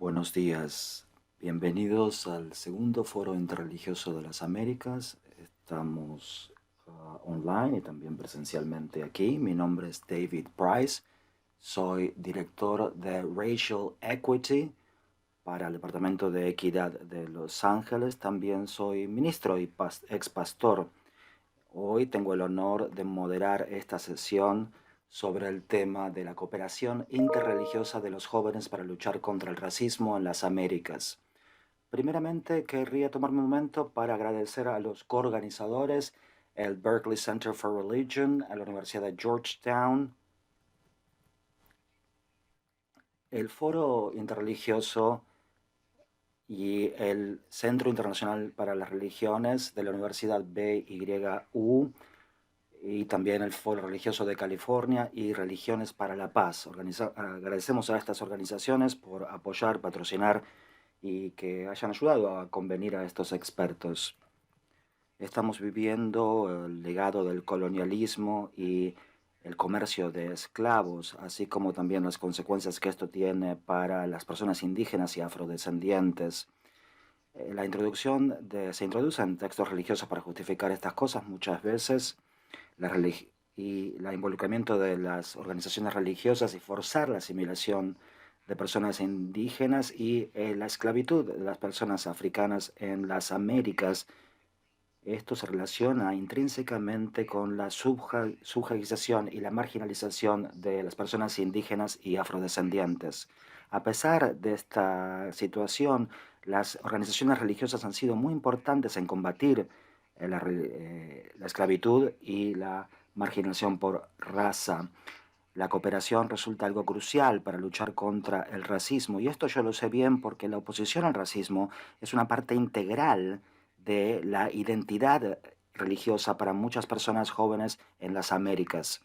Buenos días, bienvenidos al segundo Foro Interreligioso de las Américas. Estamos online y también presencialmente aquí. Mi nombre es David Price, soy director de Racial Equity para el Departamento de Equidad de Los Ángeles. También soy ministro y ex pastor. Hoy tengo el honor de moderar esta sesión sobre el tema de la cooperación interreligiosa de los jóvenes para luchar contra el racismo en las Américas. Primeramente, querría tomarme un momento para agradecer a los coorganizadores, el Berkeley Center for Religion, a la Universidad de Georgetown, el Foro Interreligioso y el Centro Internacional para las Religiones de la Universidad BYU, y también el Foro Religioso de California y Religiones para la Paz. Agradecemos a estas organizaciones por apoyar, patrocinar y que hayan ayudado a convenir a estos expertos. Estamos viviendo el legado del colonialismo y el comercio de esclavos, así como también las consecuencias que esto tiene para las personas indígenas y afrodescendientes. Se introducen textos religiosos para justificar estas cosas muchas veces, y el involucramiento de las organizaciones religiosas y forzar la asimilación de personas indígenas y la esclavitud de las personas africanas en las Américas. Esto se relaciona intrínsecamente con la subjetivización y la marginalización de las personas indígenas y afrodescendientes. A pesar de esta situación, las organizaciones religiosas han sido muy importantes en combatir la esclavitud y la marginación por raza. La cooperación resulta algo crucial para luchar contra el racismo, y esto yo lo sé bien porque la oposición al racismo es una parte integral de la identidad religiosa para muchas personas jóvenes en las Américas.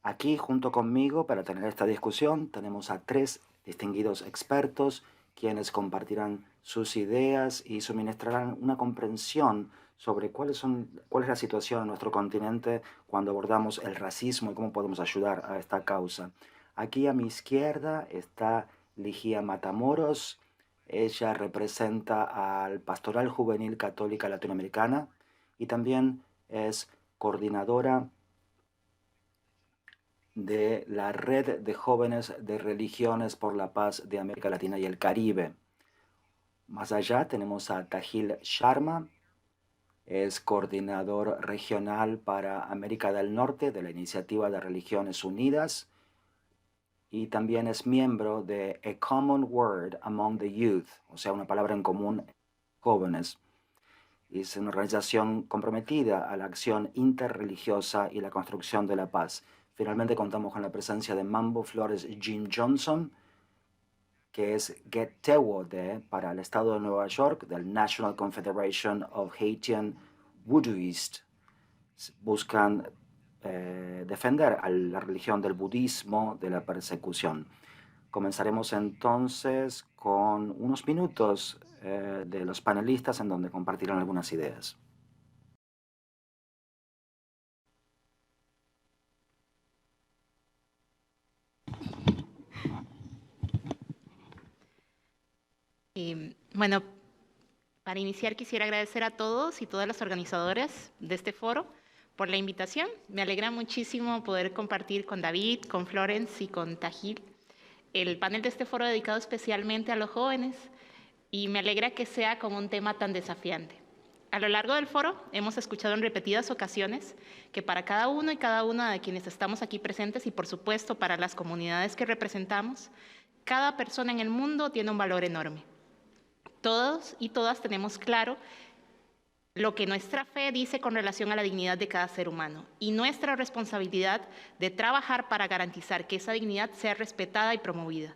Aquí, junto conmigo, para tener esta discusión, tenemos a tres distinguidos expertos quienes compartirán sus ideas y suministrarán una comprensión sobre cuál es la situación en nuestro continente cuando abordamos el racismo y cómo podemos ayudar a esta causa. Aquí a mi izquierda está Ligia Matamoros. Ella representa al Pastoral Juvenil Católica Latinoamericana y también es coordinadora de la Red de Jóvenes de Religiones por la Paz de América Latina y el Caribe. Más allá tenemos a Tahil Sharma, es coordinador regional para América del Norte de la Iniciativa de Religiones Unidas y también es miembro de A Common Word Among the Youth, o sea, una palabra en común jóvenes. Es una organización comprometida a la acción interreligiosa y la construcción de la paz. Finalmente contamos con la presencia de Mambo Flores Jim Johnson, que es Getewode para el estado de Nueva York, del National Confederation of Haitian Voodooists. Buscan defender a la religión del budismo de la persecución. Comenzaremos entonces con unos minutos de los panelistas en donde compartirán algunas ideas. Bueno, para iniciar quisiera agradecer a todos y todas las organizadoras de este foro por la invitación. Me alegra muchísimo poder compartir con David, con Florence y con Tahil el panel de este foro dedicado especialmente a los jóvenes, y me alegra que sea con un tema tan desafiante. A lo largo del foro hemos escuchado en repetidas ocasiones que para cada uno y cada una de quienes estamos aquí presentes, y por supuesto para las comunidades que representamos, cada persona en el mundo tiene un valor enorme. Todos y todas tenemos claro lo que nuestra fe dice con relación a la dignidad de cada ser humano y nuestra responsabilidad de trabajar para garantizar que esa dignidad sea respetada y promovida,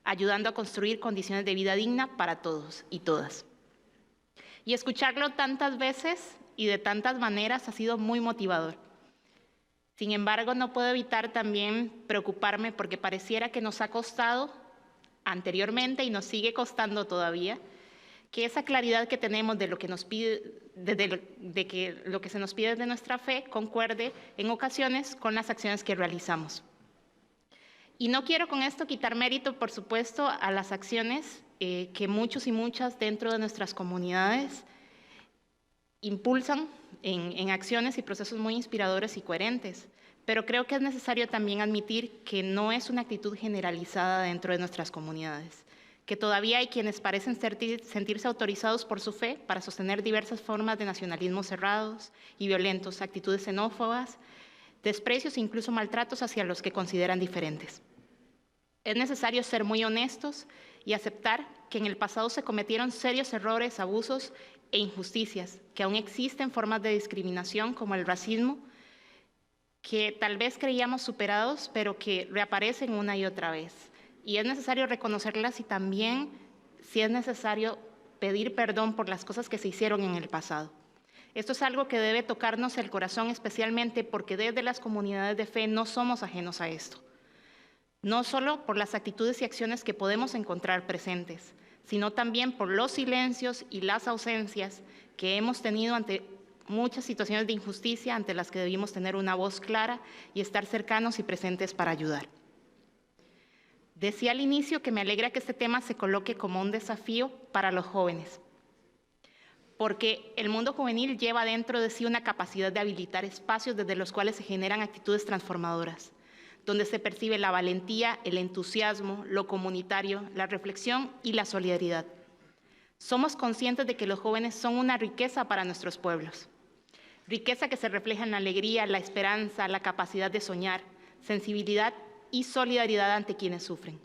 ayudando a construir condiciones de vida digna para todos y todas. Y escucharlo tantas veces y de tantas maneras ha sido muy motivador. Sin embargo, no puedo evitar también preocuparme porque pareciera que nos ha costado anteriormente y nos sigue costando todavía que esa claridad que tenemos de lo que nos pide, de que lo que se nos pide de nuestra fe concuerde en ocasiones con las acciones que realizamos. Y no quiero con esto quitar mérito, por supuesto, a las acciones que muchos y muchas dentro de nuestras comunidades impulsan en acciones y procesos muy inspiradores y coherentes. Pero creo que es necesario también admitir que no es una actitud generalizada dentro de nuestras comunidades, que todavía hay quienes parecen sentirse autorizados por su fe para sostener diversas formas de nacionalismos cerrados y violentos, actitudes xenófobas, desprecios e incluso maltratos hacia los que consideran diferentes. Es necesario ser muy honestos y aceptar que en el pasado se cometieron serios errores, abusos e injusticias, que aún existen formas de discriminación como el racismo, que tal vez creíamos superados, pero que reaparecen una y otra vez. Y es necesario reconocerlas y también, si es necesario, pedir perdón por las cosas que se hicieron en el pasado. Esto es algo que debe tocarnos el corazón especialmente porque desde las comunidades de fe no somos ajenos a esto. No solo por las actitudes y acciones que podemos encontrar presentes, sino también por los silencios y las ausencias que hemos tenido ante muchas situaciones de injusticia ante las que debimos tener una voz clara y estar cercanos y presentes para ayudar. Decía al inicio que me alegra que este tema se coloque como un desafío para los jóvenes, porque el mundo juvenil lleva dentro de sí una capacidad de habilitar espacios desde los cuales se generan actitudes transformadoras, donde se percibe la valentía, el entusiasmo, lo comunitario, la reflexión y la solidaridad. Somos conscientes de que los jóvenes son una riqueza para nuestros pueblos. Riqueza que se refleja en la alegría, la esperanza, la capacidad de soñar, sensibilidad y solidaridad ante quienes sufren.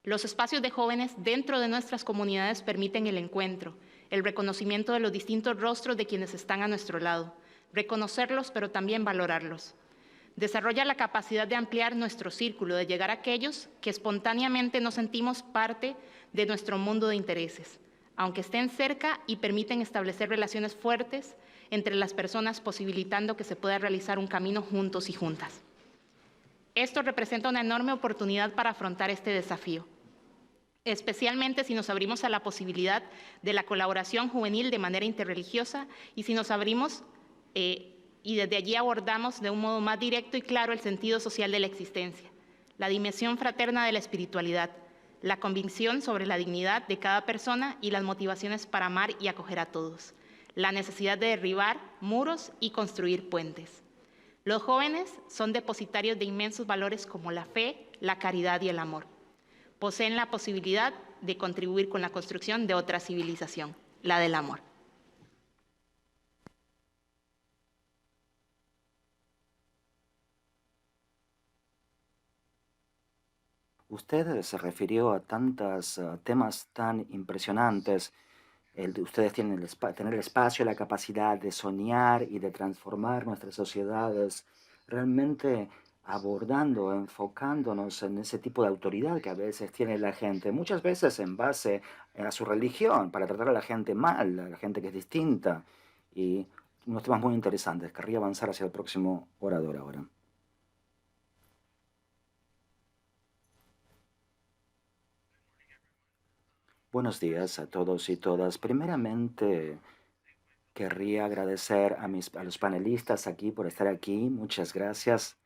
Los espacios de jóvenes dentro de nuestras comunidades permiten el encuentro, el reconocimiento de los distintos rostros de quienes están a nuestro lado, reconocerlos pero también valorarlos. Desarrolla la capacidad de ampliar nuestro círculo, de llegar a aquellos que espontáneamente nos sentimos parte de nuestro mundo de intereses, aunque estén cerca y permiten establecer relaciones fuertes entre las personas, posibilitando que se pueda realizar un camino juntos y juntas. Esto representa una enorme oportunidad para afrontar este desafío, especialmente si nos abrimos a la posibilidad de la colaboración juvenil de manera interreligiosa y si nos abrimos y desde allí abordamos de un modo más directo y claro el sentido social de la existencia, la dimensión fraterna de la espiritualidad, la convicción sobre la dignidad de cada persona y las motivaciones para amar y acoger a todos, la necesidad de derribar muros y construir puentes. Los jóvenes son depositarios de inmensos valores como la fe, la caridad y el amor. Poseen la posibilidad de contribuir con la construcción de otra civilización, la del amor. Usted se refirió a tantos temas tan impresionantes. Ustedes tienen tener el espacio, la capacidad de soñar y de transformar nuestras sociedades, realmente abordando, enfocándonos en ese tipo de autoridad que a veces tiene la gente, muchas veces en base a su religión, para tratar a la gente mal, a la gente que es distinta. Y unos temas muy interesantes. Querría avanzar hacia el próximo orador ahora. Buenos días a todos y todas. Primeramente, querría agradecer a los panelistas aquí por estar aquí. Muchas gracias.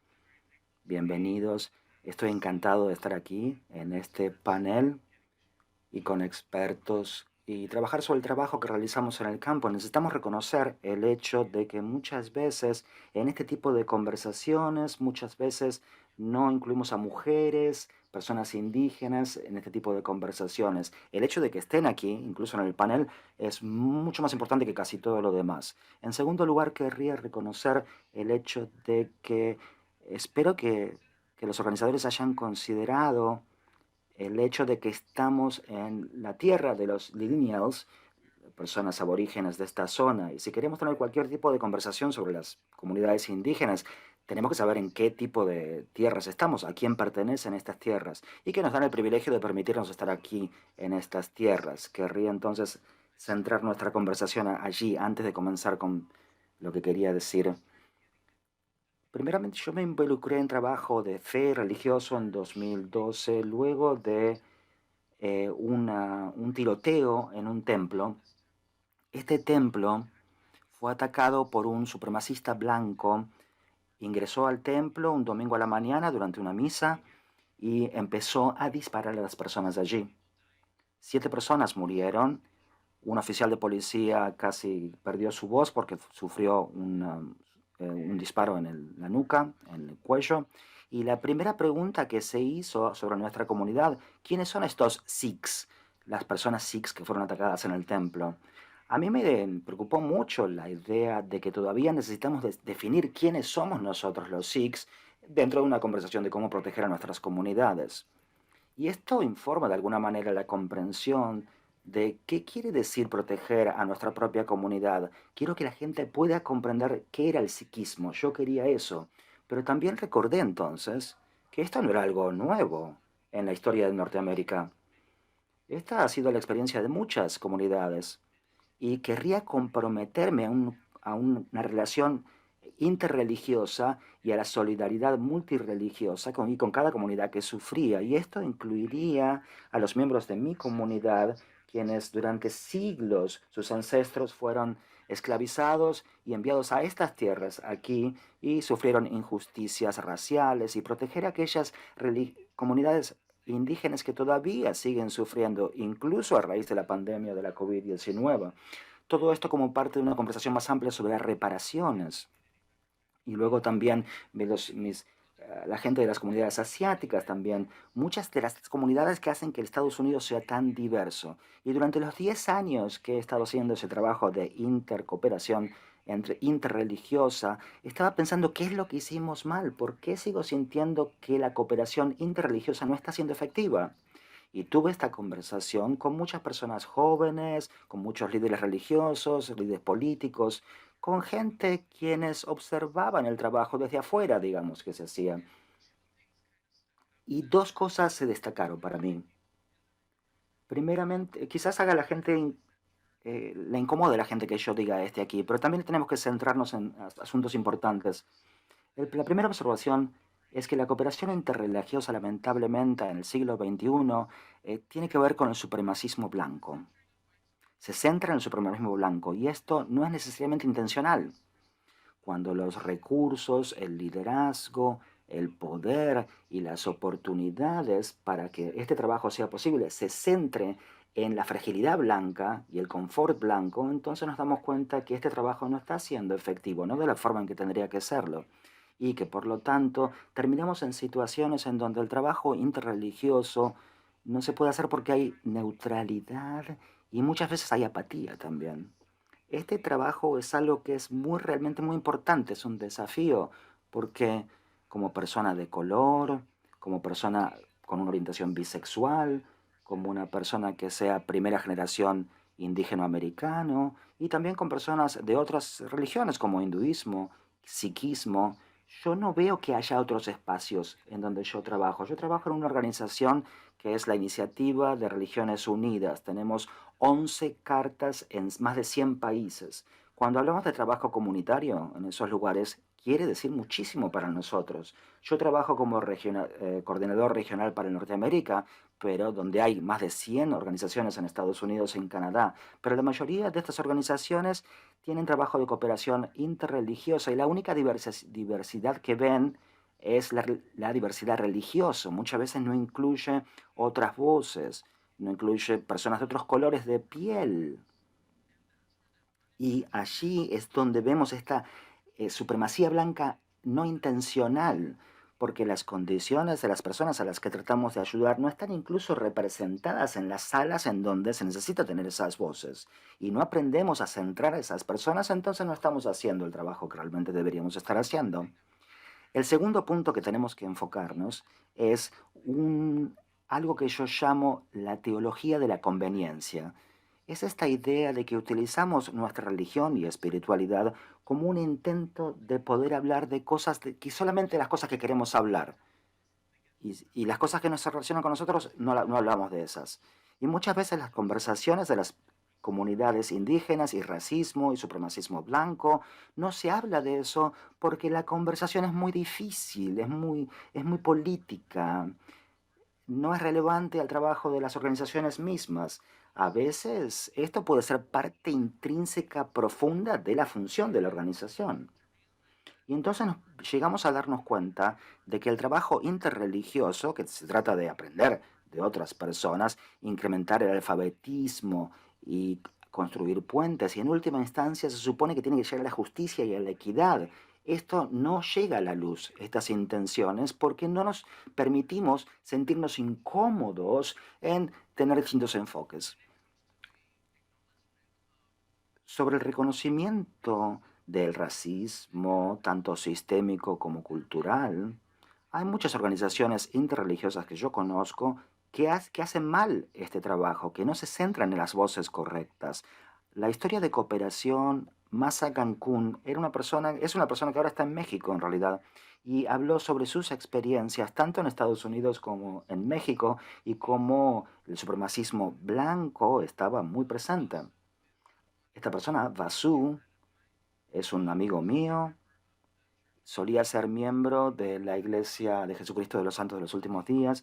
Bienvenidos. Estoy encantado de estar aquí en este panel y con expertos y trabajar sobre el trabajo que realizamos en el campo. Necesitamos reconocer el hecho de que muchas veces en este tipo de conversaciones, muchas veces no incluimos a mujeres, personas indígenas en este tipo de conversaciones. El hecho de que estén aquí, incluso en el panel, es mucho más importante que casi todo lo demás. En segundo lugar, querría reconocer el hecho de que espero que los organizadores hayan considerado el hecho de que estamos en la tierra de los lineals, personas aborígenes de esta zona, y si queremos tener cualquier tipo de conversación sobre las comunidades indígenas, tenemos que saber en qué tipo de tierras estamos, a quién pertenecen estas tierras, y que nos dan el privilegio de permitirnos estar aquí en estas tierras. Querría entonces centrar nuestra conversación allí, antes de comenzar con lo que quería decir. Primeramente, yo me involucré en trabajo de fe religioso en 2012, luego de un tiroteo en un templo. Este templo fue atacado por un supremacista blanco ingresó al templo un domingo a la mañana durante una misa y empezó a disparar a las personas de allí. 7 personas murieron. Un oficial de policía casi perdió su voz porque sufrió un disparo en la nuca, en el cuello. Y la primera pregunta que se hizo sobre nuestra comunidad: ¿quiénes son estos Sikhs? Las personas Sikhs que fueron atacadas en el templo. A mí me preocupó mucho la idea de que todavía necesitamos definir quiénes somos nosotros los Sikhs dentro de una conversación de cómo proteger a nuestras comunidades. Y esto informa de alguna manera la comprensión de qué quiere decir proteger a nuestra propia comunidad. Quiero que la gente pueda comprender qué era el psiquismo. Yo quería eso. Pero también recordé entonces que esto no era algo nuevo en la historia de Norteamérica. Esta ha sido la experiencia de muchas comunidades y querría comprometerme a una relación interreligiosa y a la solidaridad multireligiosa y con cada comunidad que sufría. Y esto incluiría a los miembros de mi comunidad, quienes durante siglos sus ancestros fueron esclavizados y enviados a estas tierras aquí y sufrieron injusticias raciales, y proteger a aquellas comunidades indígenas que todavía siguen sufriendo, incluso a raíz de la pandemia de la COVID-19. Todo esto como parte de una conversación más amplia sobre las reparaciones. Y luego también la gente de las comunidades asiáticas también, muchas de las comunidades que hacen que Estados Unidos sea tan diverso. Y durante los 10 años que he estado haciendo ese trabajo de intercooperación interreligiosa, estaba pensando qué es lo que hicimos mal, por qué sigo sintiendo que la cooperación interreligiosa no está siendo efectiva. Y tuve esta conversación con muchas personas jóvenes, con muchos líderes religiosos, líderes políticos, con gente quienes observaban el trabajo desde afuera, digamos, que se hacía. Y dos cosas se destacaron para mí. Primeramente, quizás haga le incomode a la gente que yo diga aquí, pero también tenemos que centrarnos en asuntos importantes. La primera observación es que la cooperación interreligiosa, lamentablemente, en el siglo XXI, tiene que ver con el supremacismo blanco. Se centra en el supremacismo blanco, y esto no es necesariamente intencional. Cuando los recursos, el liderazgo, el poder y las oportunidades para que este trabajo sea posible se centre en la fragilidad blanca y el confort blanco, entonces nos damos cuenta que este trabajo no está siendo efectivo, no de la forma en que tendría que serlo. Y que por lo tanto terminamos en situaciones en donde el trabajo interreligioso no se puede hacer porque hay neutralidad y muchas veces hay apatía también. Este trabajo es algo que es realmente muy importante, es un desafío, porque como persona de color, como persona con una orientación bisexual, como una persona que sea primera generación indígena-americano, y también con personas de otras religiones como hinduismo, sikhismo, yo no veo que haya otros espacios en donde yo trabajo. Yo trabajo en una organización que es la Iniciativa de Religiones Unidas. Tenemos 11 cartas en más de 100 países. Cuando hablamos de trabajo comunitario en esos lugares, quiere decir muchísimo para nosotros. Yo trabajo como coordinador regional para Norteamérica, pero donde hay más de 100 organizaciones en Estados Unidos y en Canadá. Pero la mayoría de estas organizaciones tienen trabajo de cooperación interreligiosa, y la única diversidad que ven es la diversidad religiosa. Muchas veces no incluye otras voces, no incluye personas de otros colores de piel. Y allí es donde vemos esta supremacía blanca no intencional, porque las condiciones de las personas a las que tratamos de ayudar no están incluso representadas en las salas en donde se necesita tener esas voces. Y no aprendemos a centrar a esas personas, entonces no estamos haciendo el trabajo que realmente deberíamos estar haciendo. El segundo punto que tenemos que enfocarnos es algo que yo llamo la teología de la conveniencia. Es esta idea de que utilizamos nuestra religión y espiritualidad como un intento de poder hablar de cosas, que solamente las cosas que queremos hablar. Y las cosas que nos relacionan con nosotros no hablamos de esas. Y muchas veces las conversaciones de las comunidades indígenas y racismo y supremacismo blanco, no se habla de eso porque la conversación es muy difícil, es muy política, no es relevante al trabajo de las organizaciones mismas. A veces esto puede ser parte intrínseca profunda de la función de la organización. Y entonces llegamos a darnos cuenta de que el trabajo interreligioso, que se trata de aprender de otras personas, incrementar el alfabetismo y construir puentes, y en última instancia se supone que tiene que llegar a la justicia y a la equidad. Esto no llega a la luz, estas intenciones, porque no nos permitimos sentirnos incómodos en tener distintos enfoques. Sobre el reconocimiento del racismo, tanto sistémico como cultural, hay muchas organizaciones interreligiosas que yo conozco que hacen mal este trabajo, que no se centran en las voces correctas. La historia de cooperación, Masa Cancún, es una persona que ahora está en México en realidad, y habló sobre sus experiencias tanto en Estados Unidos como en México y cómo el supremacismo blanco estaba muy presente. Esta persona, Vasu, es un amigo mío, solía ser miembro de la Iglesia de Jesucristo de los Santos de los Últimos Días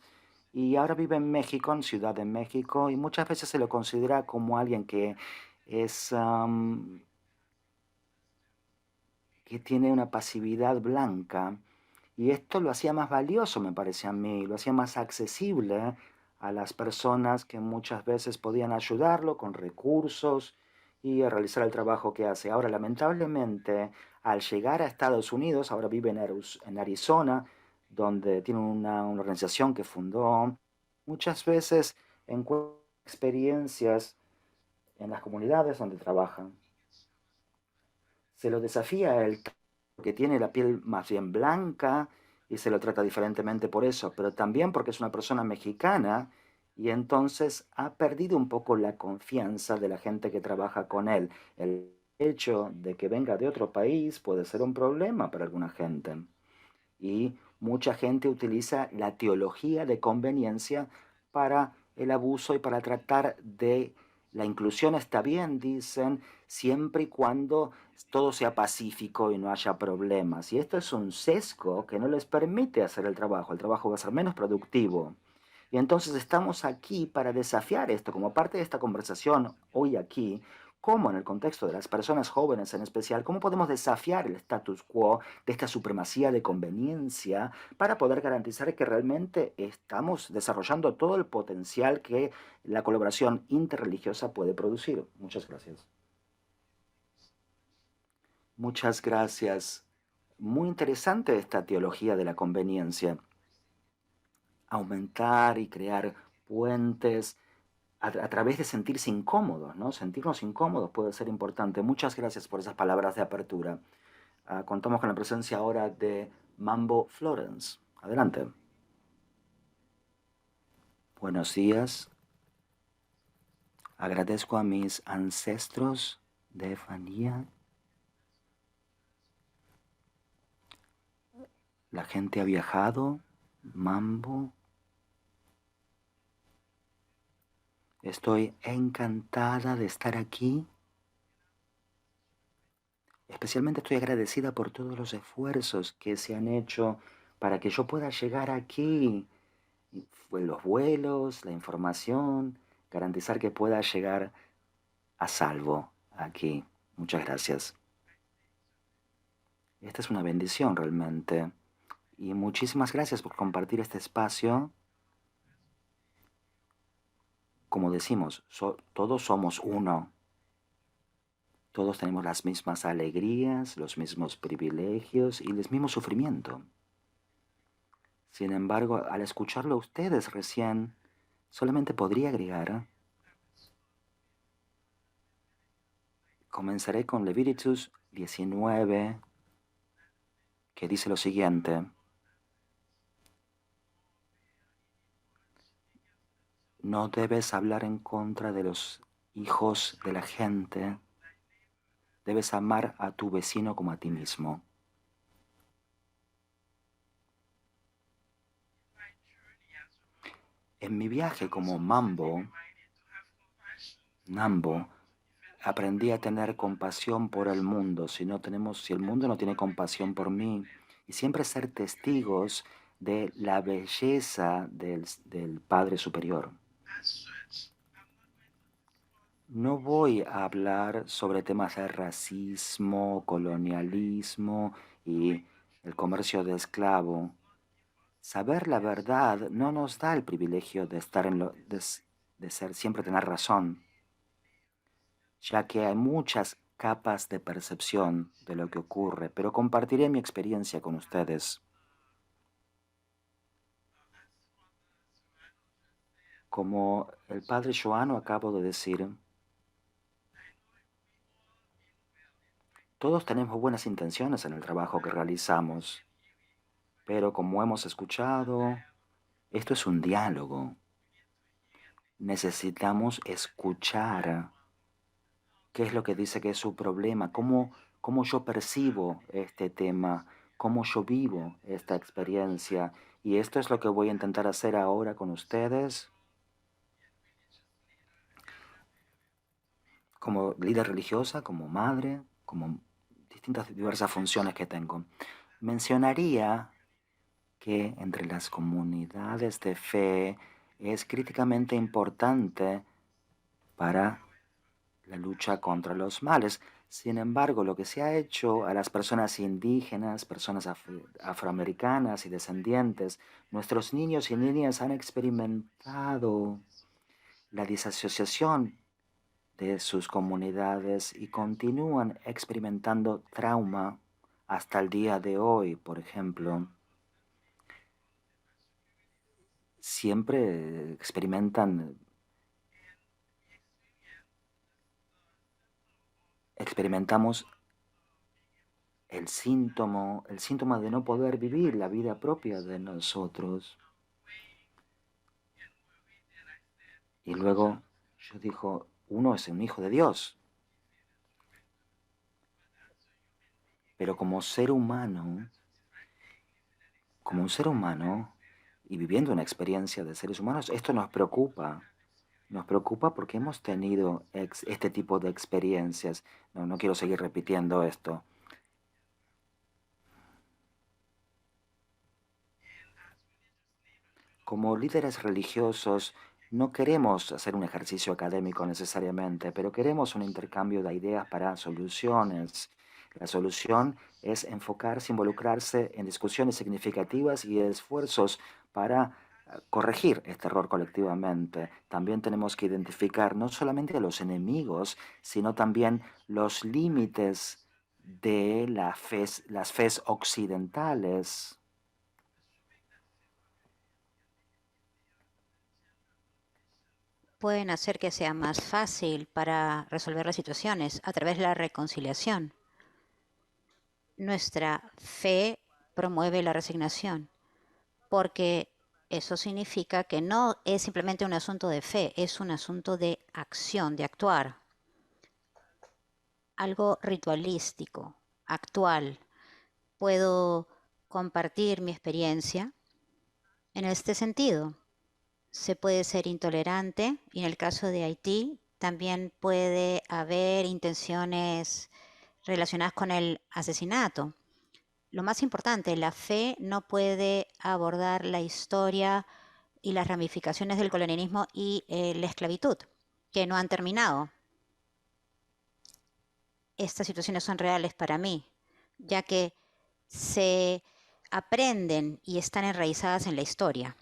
y ahora vive en México, en Ciudad de México, y muchas veces se lo considera como alguien es, que tiene una pasividad blanca, y esto lo hacía más valioso, me parece a mí, lo hacía más accesible a las personas que muchas veces podían ayudarlo con recursos y a realizar el trabajo que hace. Ahora, lamentablemente, al llegar a Estados Unidos, ahora vive en Arizona, donde tiene una organización que fundó, muchas veces encuentra experiencias en las comunidades donde trabajan. Se lo desafía a él porque tiene la piel más bien blanca y se lo trata diferentemente por eso, pero también porque es una persona mexicana y entonces ha perdido un poco la confianza de la gente que trabaja con él. El hecho de que venga de otro país puede ser un problema para alguna gente. Y mucha gente utiliza la teología de conveniencia para el abuso y para tratar de... La inclusión está bien, dicen, siempre y cuando todo sea pacífico y no haya problemas. Y esto es un sesgo que no les permite hacer el trabajo. El trabajo va a ser menos productivo. Y entonces estamos aquí para desafiar esto, como parte de esta conversación hoy aquí, cómo en el contexto de las personas jóvenes en especial, cómo podemos desafiar el status quo de esta supremacía de conveniencia para poder garantizar que realmente estamos desarrollando todo el potencial que la colaboración interreligiosa puede producir. Muchas gracias. Muchas gracias. Muy interesante esta teología de la conveniencia. Aumentar y crear puentes a través de sentirse incómodos, ¿no? Sentirnos incómodos puede ser importante. Muchas gracias por esas palabras de apertura. Contamos con la presencia ahora de Mambo Florence. Adelante. Buenos días. Agradezco a mis ancestros de Fanía. La gente ha viajado. Mambo. Estoy encantada de estar aquí. Especialmente estoy agradecida por todos los esfuerzos que se han hecho para que yo pueda llegar aquí. Los vuelos, la información, garantizar que pueda llegar a salvo aquí. Muchas gracias. Esta es una bendición realmente. Y muchísimas gracias por compartir este espacio. Como decimos, todos somos uno. Todos tenemos las mismas alegrías, los mismos privilegios y el mismo sufrimiento. Sin embargo, al escucharlo a ustedes recién, solamente podría agregar, comenzaré con Levíticos 19, que dice lo siguiente: no debes hablar en contra de los hijos de la gente, debes amar a tu vecino como a ti mismo. En mi viaje como Nambo, aprendí a tener compasión por el mundo. Si el mundo no tiene compasión por mí, y siempre ser testigos de la belleza del Padre Superior. No voy a hablar sobre temas de racismo, colonialismo y el comercio de esclavo. Saber la verdad no nos da el privilegio de estar de ser siempre tener razón, ya que hay muchas capas de percepción de lo que ocurre, pero compartiré mi experiencia con ustedes. Como el padre Joano acabo de decir, todos tenemos buenas intenciones en el trabajo que realizamos, pero como hemos escuchado, esto es un diálogo. Necesitamos escuchar qué es lo que dice que es su problema, cómo yo percibo este tema, cómo yo vivo esta experiencia. Y esto es lo que voy a intentar hacer ahora con ustedes como líder religiosa, como madre, como distintas diversas funciones que tengo. Mencionaría que entre las comunidades de fe es críticamente importante para la lucha contra los males. Sin embargo, lo que se ha hecho a las personas indígenas, personas afroamericanas y descendientes, nuestros niños y niñas han experimentado la disasociación de sus comunidades y continúan experimentando trauma hasta el día de hoy. Por ejemplo, siempre experimentamos el síntoma de no poder vivir la vida propia de nosotros. Y luego yo dijo, uno es un hijo de Dios, pero como un ser humano y viviendo una experiencia de seres humanos, esto nos preocupa. Nos preocupa porque hemos tenido este tipo de experiencias. No, no quiero seguir repitiendo esto. Como líderes religiosos, no queremos hacer un ejercicio académico necesariamente, pero queremos un intercambio de ideas para soluciones. La solución es enfocarse, involucrarse en discusiones significativas y esfuerzos para corregir este error colectivamente. También tenemos que identificar no solamente a los enemigos, sino también los límites de las fes occidentales. Pueden hacer que sea más fácil para resolver las situaciones a través de la reconciliación. Nuestra fe promueve la resignación, porque eso significa que no es simplemente un asunto de fe, es un asunto de acción, de actuar. Algo ritualístico, actual. Puedo compartir mi experiencia en este sentido. Se puede ser intolerante y en el caso de Haití también puede haber intenciones relacionadas con el asesinato. Lo más importante, la fe no puede abordar la historia y las ramificaciones del colonialismo y la esclavitud, que no han terminado. Estas situaciones son reales para mí, ya que se aprenden y están enraizadas en la historia.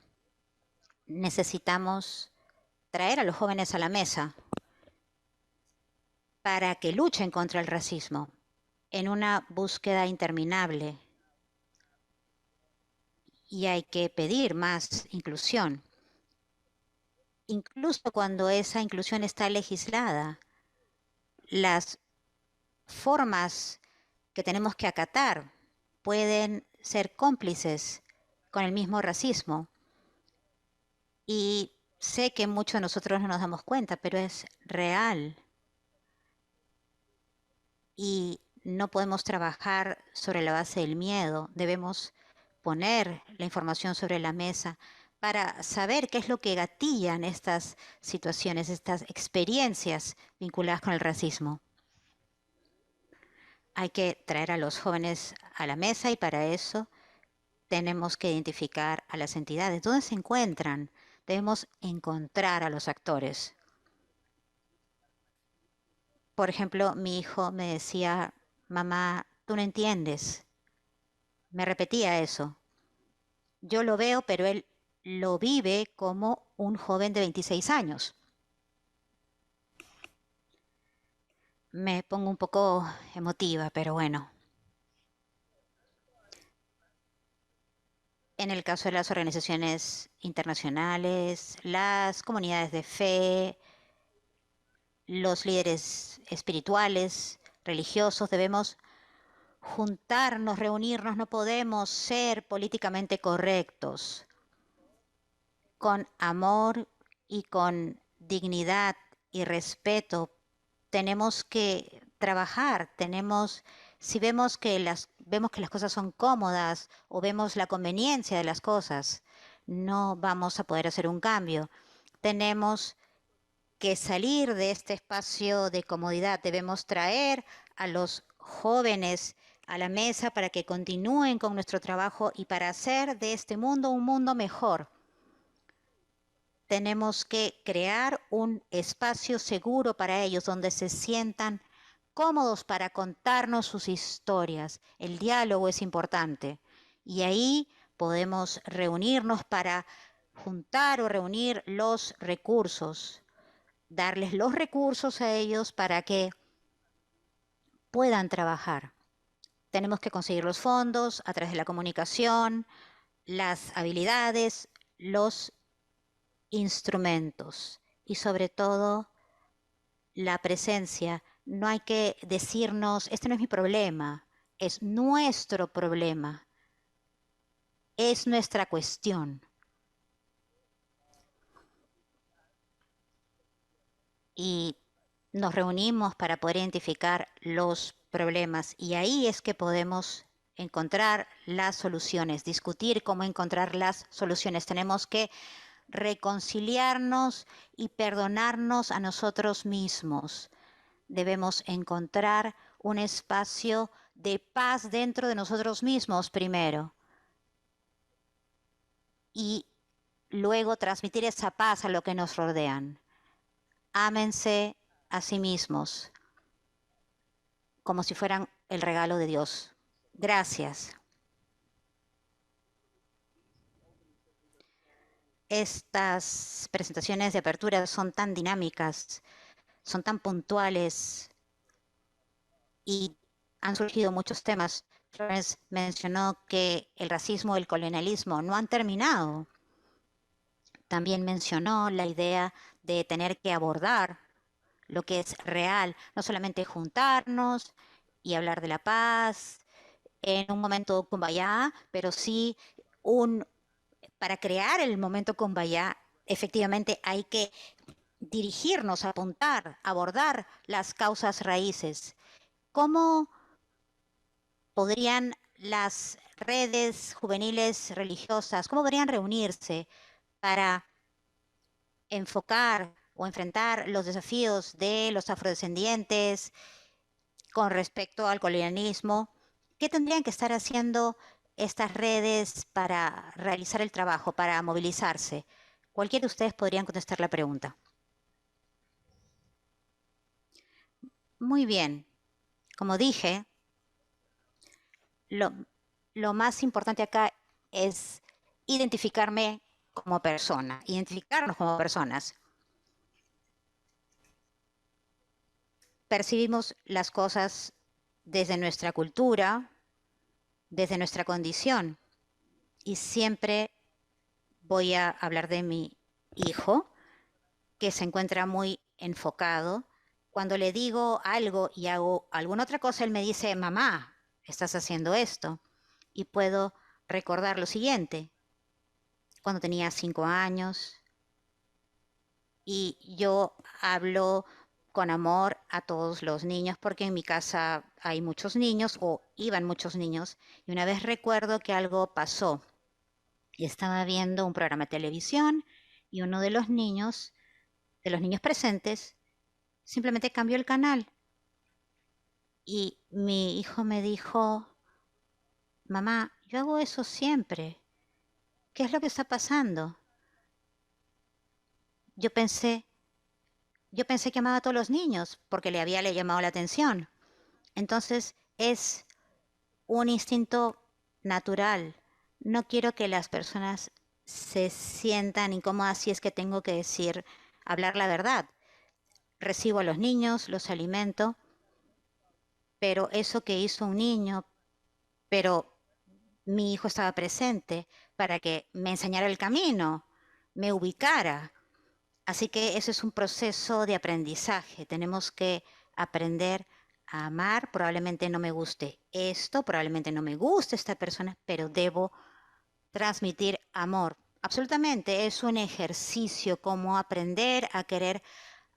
Necesitamos traer a los jóvenes a la mesa para que luchen contra el racismo en una búsqueda interminable. Y hay que pedir más inclusión, incluso cuando esa inclusión está legislada. Las formas que tenemos que acatar pueden ser cómplices con el mismo racismo. Y sé que muchos de nosotros no nos damos cuenta, pero es real. Y no podemos trabajar sobre la base del miedo. Debemos poner la información sobre la mesa para saber qué es lo que gatillan estas situaciones, estas experiencias vinculadas con el racismo. Hay que traer a los jóvenes a la mesa y para eso tenemos que identificar a las entidades. ¿Dónde se encuentran? Debemos encontrar a los actores. Por ejemplo, mi hijo me decía, mamá, tú no entiendes. Me repetía eso. Yo lo veo, pero él lo vive como un joven de 26 años. Me pongo un poco emotiva, pero bueno. En el caso de las organizaciones internacionales, las comunidades de fe, los líderes espirituales, religiosos, debemos juntarnos, reunirnos, no podemos ser políticamente correctos. Con amor y con dignidad y respeto tenemos que trabajar, si vemos que las cosas son cómodas o vemos la conveniencia de las cosas, no vamos a poder hacer un cambio. Tenemos que salir de este espacio de comodidad. Debemos traer a los jóvenes a la mesa para que continúen con nuestro trabajo y para hacer de este mundo un mundo mejor. Tenemos que crear un espacio seguro para ellos donde se sientan cómodos para contarnos sus historias. El diálogo es importante y ahí podemos reunirnos para juntar o reunir los recursos, darles los recursos a ellos para que puedan trabajar. Tenemos que conseguir los fondos a través de la comunicación, las habilidades, los instrumentos y sobre todo la presencia. No hay que decirnos, este no es mi problema, es nuestro problema, es nuestra cuestión. Y nos reunimos para poder identificar los problemas y ahí es que podemos encontrar las soluciones, discutir cómo encontrar las soluciones. Tenemos que reconciliarnos y perdonarnos a nosotros mismos. Debemos encontrar un espacio de paz dentro de nosotros mismos primero y luego transmitir esa paz a lo que nos rodean. Ámense a sí mismos como si fueran el regalo de Dios. Gracias. Estas presentaciones de apertura son tan dinámicas, son tan puntuales y han surgido muchos temas. Florence mencionó que el racismo y el colonialismo no han terminado. También mencionó la idea de tener que abordar lo que es real, no solamente juntarnos y hablar de la paz en un momento kumbaya, pero sí para crear el momento kumbaya, efectivamente hay que dirigirnos, apuntar, abordar las causas raíces. ¿Cómo podrían las redes juveniles religiosas, cómo podrían reunirse para enfocar o enfrentar los desafíos de los afrodescendientes con respecto al colonialismo? ¿Qué tendrían que estar haciendo estas redes para realizar el trabajo, para movilizarse? Cualquiera de ustedes podrían contestar la pregunta. Muy bien. Como dije, lo más importante acá es identificarme como persona, identificarnos como personas. Percibimos las cosas desde nuestra cultura, desde nuestra condición. Y siempre voy a hablar de mi hijo, que se encuentra muy enfocado. Cuando le digo algo y hago alguna otra cosa, él me dice, mamá, estás haciendo esto. Y puedo recordar lo siguiente. Cuando tenía 5 años y yo hablo con amor a todos los niños porque en mi casa hay muchos niños o iban muchos niños y una vez recuerdo que algo pasó y estaba viendo un programa de televisión y uno de los niños presentes simplemente cambió el canal y mi hijo me dijo, mamá, yo hago eso siempre, ¿qué es lo que está pasando? Yo pensé, yo pensé que amaba a todos los niños porque le llamado la atención. Entonces es un instinto natural. No quiero que las personas se sientan incómodas si es que tengo que decir, hablar la verdad. Recibo a los niños, los alimento, pero eso que hizo un niño, pero mi hijo estaba presente para que me enseñara el camino, me ubicara. Así que eso es un proceso de aprendizaje. Tenemos que aprender a amar. Probablemente no me guste esto, probablemente no me guste esta persona, pero debo transmitir amor. Absolutamente, es un ejercicio como aprender a querer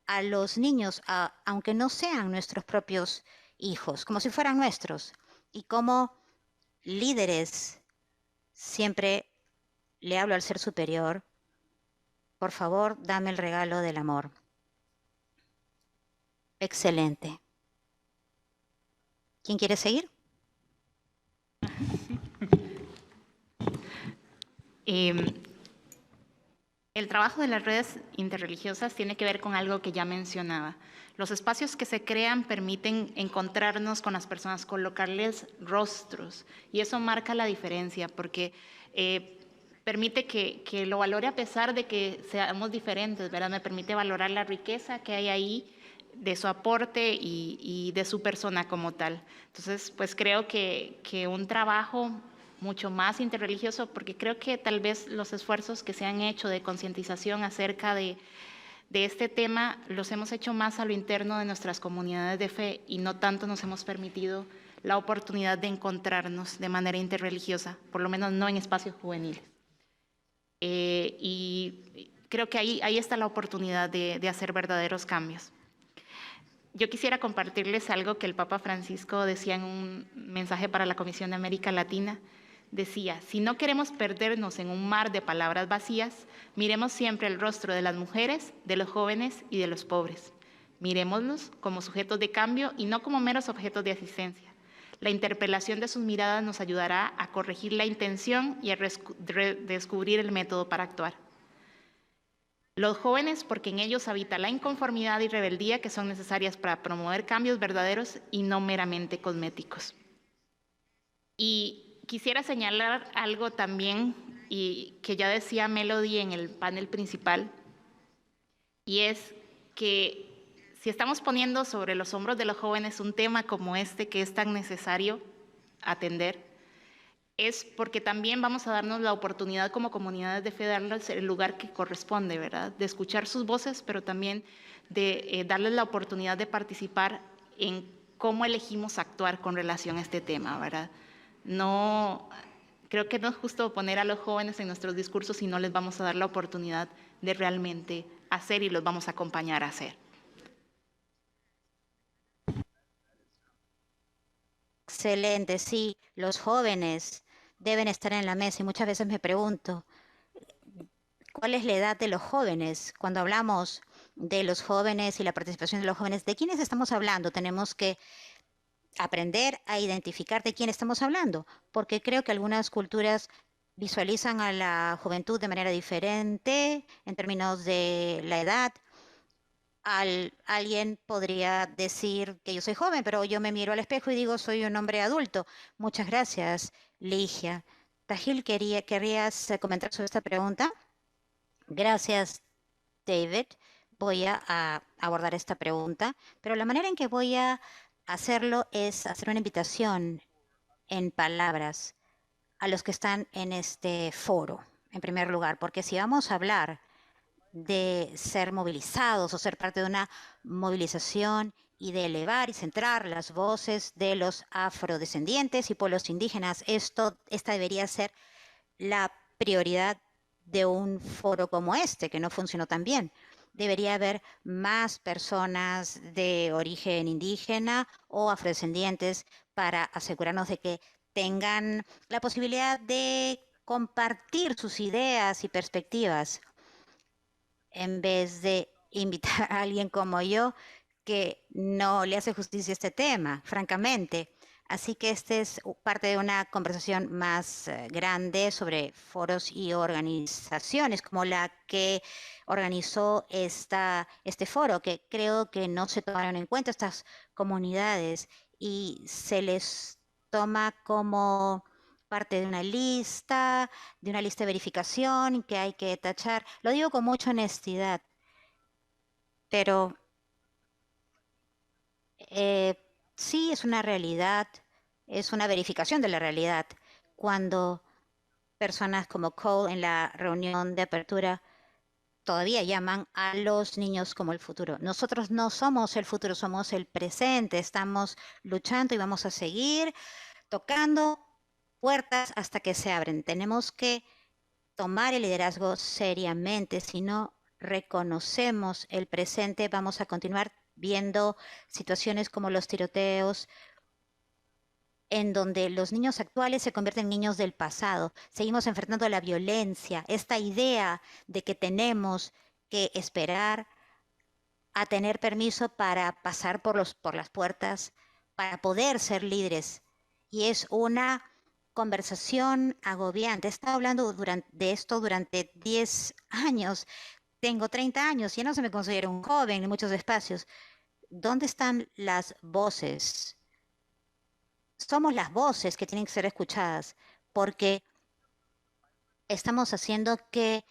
a los niños, aunque no sean nuestros propios hijos, como si fueran nuestros. Y como líderes, siempre le hablo al ser superior, por favor, dame el regalo del amor. Excelente. ¿Quién quiere seguir? El trabajo de las redes interreligiosas tiene que ver con algo que ya mencionaba. Los espacios que se crean permiten encontrarnos con las personas, colocarles rostros, y eso marca la diferencia porque permite que lo valore a pesar de que seamos diferentes, ¿verdad? Me permite valorar la riqueza que hay ahí de su aporte y de su persona como tal. Entonces, pues creo que un trabajo mucho más interreligioso, porque creo que tal vez los esfuerzos que se han hecho de concientización acerca de este tema los hemos hecho más a lo interno de nuestras comunidades de fe y no tanto nos hemos permitido la oportunidad de encontrarnos de manera interreligiosa, por lo menos no en espacios juveniles. Y creo que ahí está la oportunidad de hacer verdaderos cambios. Yo quisiera compartirles algo que el Papa Francisco decía en un mensaje para la Comisión de América Latina. Decía, si no queremos perdernos en un mar de palabras vacías, miremos siempre el rostro de las mujeres, de los jóvenes y de los pobres. Mirémoslos como sujetos de cambio y no como meros objetos de asistencia. La interpelación de sus miradas nos ayudará a corregir la intención y a descubrir el método para actuar. Los jóvenes, porque en ellos habita la inconformidad y rebeldía que son necesarias para promover cambios verdaderos y no meramente cosméticos. Y quisiera señalar algo también, y que ya decía Melody en el panel principal, y es que si estamos poniendo sobre los hombros de los jóvenes un tema como este que es tan necesario atender, es porque también vamos a darnos la oportunidad como comunidades de fe, darles el lugar que corresponde, ¿verdad? De escuchar sus voces, pero también de darles la oportunidad de participar en cómo elegimos actuar con relación a este tema, ¿verdad? No, creo que no es justo poner a los jóvenes en nuestros discursos si no les vamos a dar la oportunidad de realmente hacer y los vamos a acompañar a hacer. Excelente, sí, los jóvenes deben estar en la mesa y muchas veces me pregunto, ¿cuál es la edad de los jóvenes? Cuando hablamos de los jóvenes y la participación de los jóvenes, ¿de quiénes estamos hablando? Tenemos que aprender a identificar de quién estamos hablando, porque creo que algunas culturas visualizan a la juventud de manera diferente en términos de la edad. Alguien podría decir que yo soy joven, pero yo me miro al espejo y digo, soy un hombre adulto. Muchas gracias, Ligia. Tahil, ¿querrías comentar sobre esta pregunta? Gracias, David. Voy a abordar esta pregunta, pero la manera en que voy a hacerlo es hacer una invitación en palabras a los que están en este foro, en primer lugar, porque si vamos a hablar de ser movilizados o ser parte de una movilización y de elevar y centrar las voces de los afrodescendientes y pueblos indígenas, esta debería ser la prioridad de un foro como este, que no funcionó tan bien. Debería haber más personas de origen indígena o afrodescendientes para asegurarnos de que tengan la posibilidad de compartir sus ideas y perspectivas en vez de invitar a alguien como yo que no le hace justicia a este tema, francamente. Así que este es parte de una conversación más grande sobre foros y organizaciones, como la que organizó este foro, que creo que no se tomaron en cuenta estas comunidades y se les toma como parte de una lista de verificación que hay que tachar. Lo digo con mucha honestidad, pero eh, sí es una realidad, es una verificación de la realidad. Cuando personas como Cole en la reunión de apertura todavía llaman a los niños como el futuro. Nosotros no somos el futuro, somos el presente. Estamos luchando y vamos a seguir tocando puertas hasta que se abren. Tenemos que tomar el liderazgo seriamente. Si no reconocemos el presente, vamos a continuar viendo situaciones como los tiroteos, en donde los niños actuales se convierten en niños del pasado. Seguimos enfrentando la violencia, esta idea de que tenemos que esperar a tener permiso para pasar por las puertas, para poder ser líderes. Y es una conversación agobiante. He estado hablando de esto durante 10 años. Tengo 30 años y ya no se me considera un joven en muchos espacios. ¿Dónde están las voces? Somos las voces que tienen que ser escuchadas, porque estamos haciendo que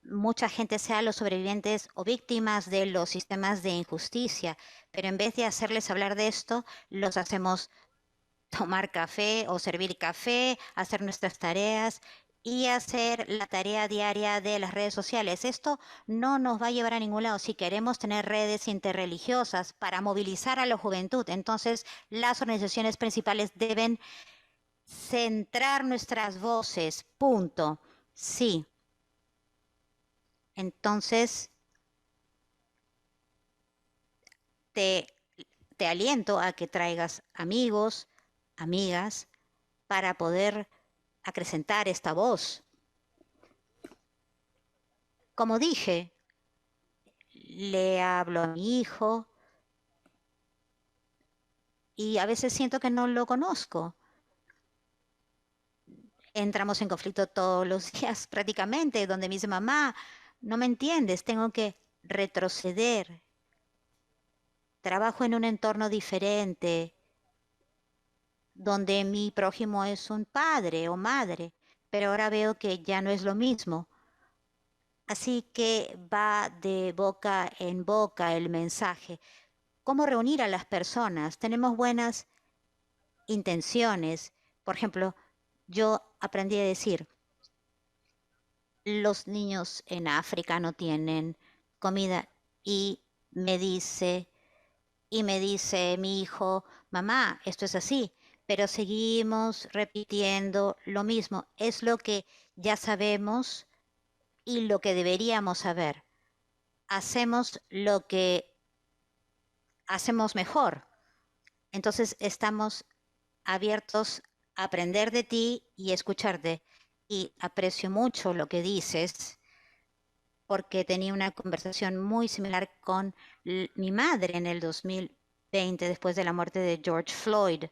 mucha gente sea los sobrevivientes o víctimas de los sistemas de injusticia, pero en vez de hacerles hablar de esto, los hacemos tomar café o servir café, hacer nuestras tareas y hacer la tarea diaria de las redes sociales. Esto no nos va a llevar a ningún lado. Si queremos tener redes interreligiosas para movilizar a la juventud, entonces las organizaciones principales deben centrar nuestras voces, punto. Sí. Entonces, te, te aliento a que traigas amigos, amigas, para poder acrecentar esta voz. Como dije, le hablo a mi hijo y a veces siento que no lo conozco. Entramos en conflicto todos los días prácticamente, donde me dice, mamá, no me entiendes, tengo que retroceder. Trabajo en un entorno diferente, donde mi prójimo es un padre o madre, pero ahora veo que ya no es lo mismo. Así que va de boca en boca el mensaje. ¿Cómo reunir a las personas? Tenemos buenas intenciones. Por ejemplo, yo aprendí a decir, los niños en África no tienen comida y me dice, me dice mi hijo, mamá, esto es así, pero seguimos repitiendo lo mismo. Es lo que ya sabemos y lo que deberíamos saber. Hacemos lo que hacemos mejor. Entonces estamos abiertos a aprender de ti y escucharte. Y aprecio mucho lo que dices, porque tenía una conversación muy similar con mi madre en el 2020, después de la muerte de George Floyd.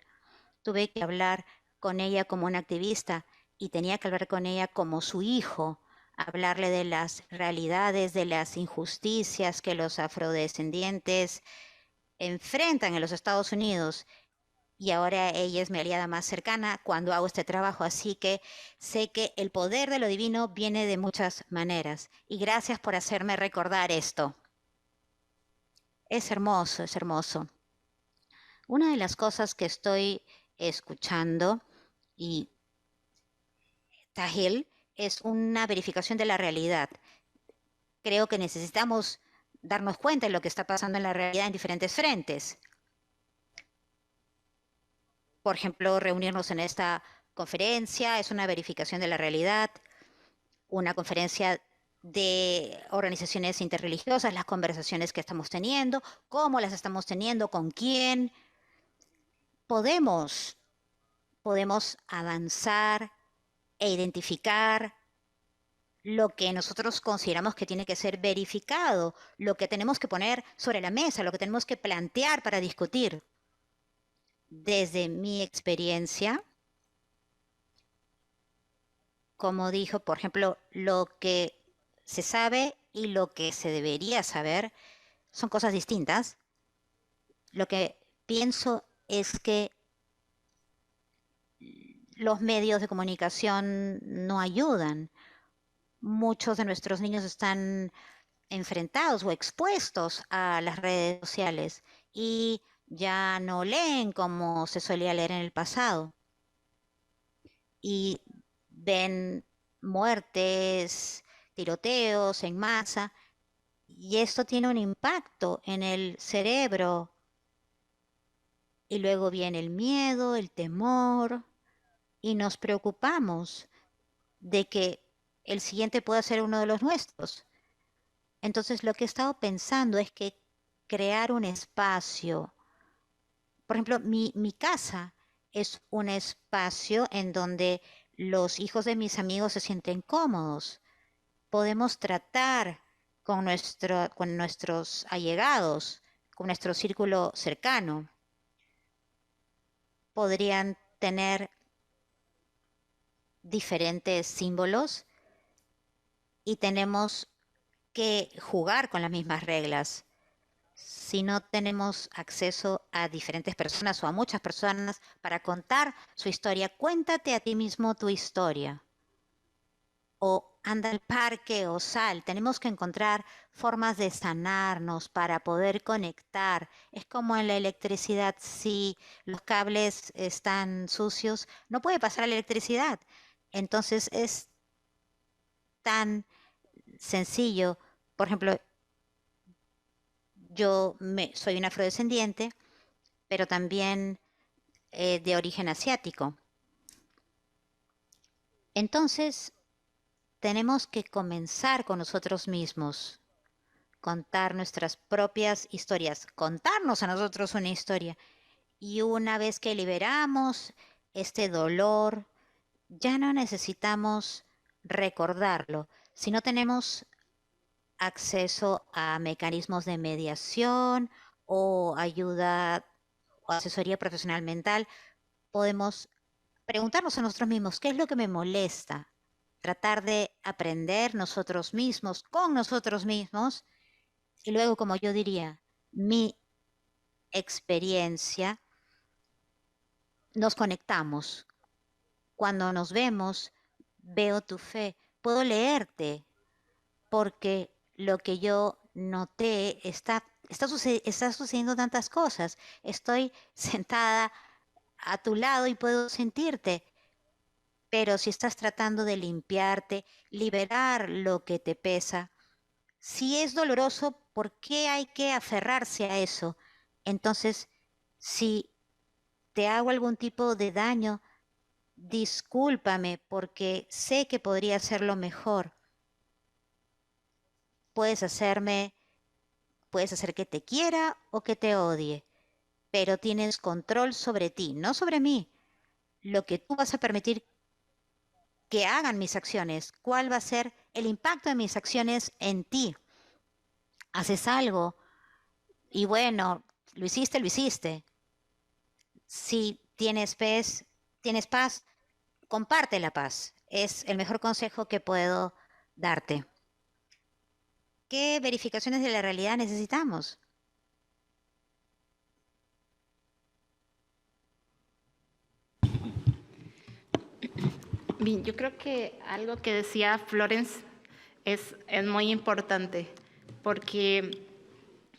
Tuve que hablar con ella como una activista y tenía que hablar con ella como su hijo, hablarle de las realidades, de las injusticias que los afrodescendientes enfrentan en los Estados Unidos. Y ahora ella es mi aliada más cercana cuando hago este trabajo, así que sé que el poder de lo divino viene de muchas maneras. Y gracias por hacerme recordar esto. Es hermoso, es hermoso. Una de las cosas que estoy escuchando, y Tahil, es una verificación de la realidad. Creo que necesitamos darnos cuenta de lo que está pasando en la realidad en diferentes frentes. Por ejemplo, reunirnos en esta conferencia es una verificación de la realidad. Una conferencia de organizaciones interreligiosas, las conversaciones que estamos teniendo, cómo las estamos teniendo, con quién. Podemos avanzar e identificar lo que nosotros consideramos que tiene que ser verificado, lo que tenemos que poner sobre la mesa, lo que tenemos que plantear para discutir. desde mi experiencia, como dijo, por ejemplo, lo que se sabe y lo que se debería saber son cosas distintas. Lo que pienso es que los medios de comunicación no ayudan. Muchos de nuestros niños están enfrentados o expuestos a las redes sociales y ya no leen como se solía leer en el pasado y ven muertes, tiroteos en masa y esto tiene un impacto en el cerebro y luego viene el miedo, el temor y nos preocupamos de que el siguiente pueda ser uno de los nuestros. Entonces lo que he estado pensando es que crear un espacio, por ejemplo, mi casa es un espacio en donde los hijos de mis amigos se sienten cómodos. Podemos tratar con nuestros allegados, con nuestro círculo cercano. Podrían tener diferentes símbolos y tenemos que jugar con las mismas reglas. Si no tenemos acceso a diferentes personas o a muchas personas para contar su historia, cuéntate a ti mismo tu historia. O anda al parque o sal. Tenemos que encontrar formas de sanarnos para poder conectar. Es como en la electricidad. Si los cables están sucios, no puede pasar la electricidad. Entonces es tan sencillo. Por ejemplo, soy un afrodescendiente, pero también de origen asiático. Entonces, tenemos que comenzar con nosotros mismos, contar nuestras propias historias, contarnos a nosotros una historia. Y una vez que liberamos este dolor, ya no necesitamos recordarlo. Si no tenemos acceso a mecanismos de mediación o ayuda o asesoría profesional mental, podemos preguntarnos a nosotros mismos, ¿qué es lo que me molesta? Tratar de aprender nosotros mismos, con nosotros mismos, y luego, como yo diría, mi experiencia, nos conectamos. Cuando nos vemos, veo tu fe, puedo leerte, porque lo que yo noté está sucediendo tantas cosas. Estoy sentada a tu lado y puedo sentirte. Pero si estás tratando de limpiarte, liberar lo que te pesa, si es doloroso, ¿por qué hay que aferrarse a eso? Entonces, si te hago algún tipo de daño, discúlpame porque sé que podría hacerlo mejor. Puedes hacerme, puedes hacer que te quiera o que te odie, pero tienes control sobre ti, no sobre mí. Lo que tú vas a permitir que hagan mis acciones, cuál va a ser el impacto de mis acciones en ti. Haces algo y bueno, lo hiciste, lo hiciste. Si tienes paz, comparte la paz. Es el mejor consejo que puedo darte. ¿Qué verificaciones de la realidad necesitamos? Bien, yo creo que algo que decía Florence es muy importante, porque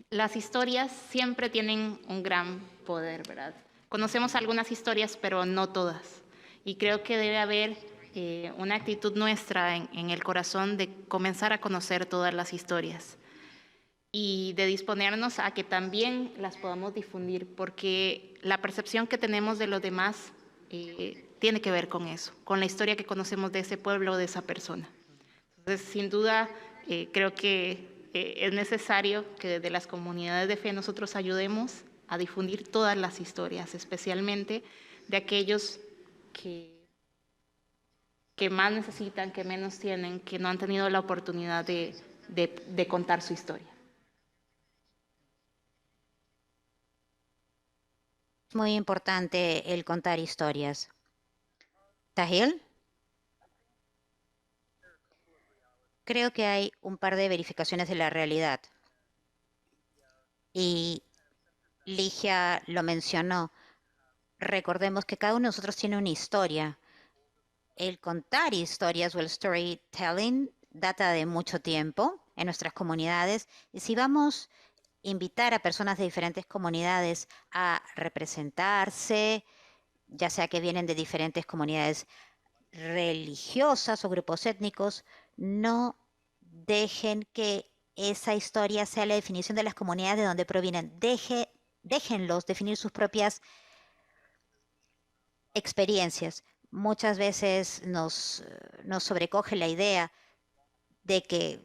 las historias siempre tienen un gran poder, ¿verdad? Conocemos algunas historias, pero no todas. Y creo que debe haber una actitud nuestra en el corazón de comenzar a conocer todas las historias y de disponernos a que también las podamos difundir, porque la percepción que tenemos de los demás tiene que ver con eso, con la historia que conocemos de ese pueblo o de esa persona. Entonces, sin duda, creo que es necesario que desde las comunidades de fe nosotros ayudemos a difundir todas las historias, especialmente de aquellos que, que más necesitan, que menos tienen, que no han tenido la oportunidad de contar su historia. Es muy importante el contar historias. Tahil, creo que hay un par de verificaciones de la realidad y Ligia lo mencionó. Recordemos que cada uno de nosotros tiene una historia. El contar historias o el storytelling data de mucho tiempo en nuestras comunidades. Y si vamos a invitar a personas de diferentes comunidades a representarse, ya sea que vienen de diferentes comunidades religiosas o grupos étnicos, no dejen que esa historia sea la definición de las comunidades de donde provienen. Déjenlos definir sus propias experiencias. Muchas veces nos sobrecoge la idea de que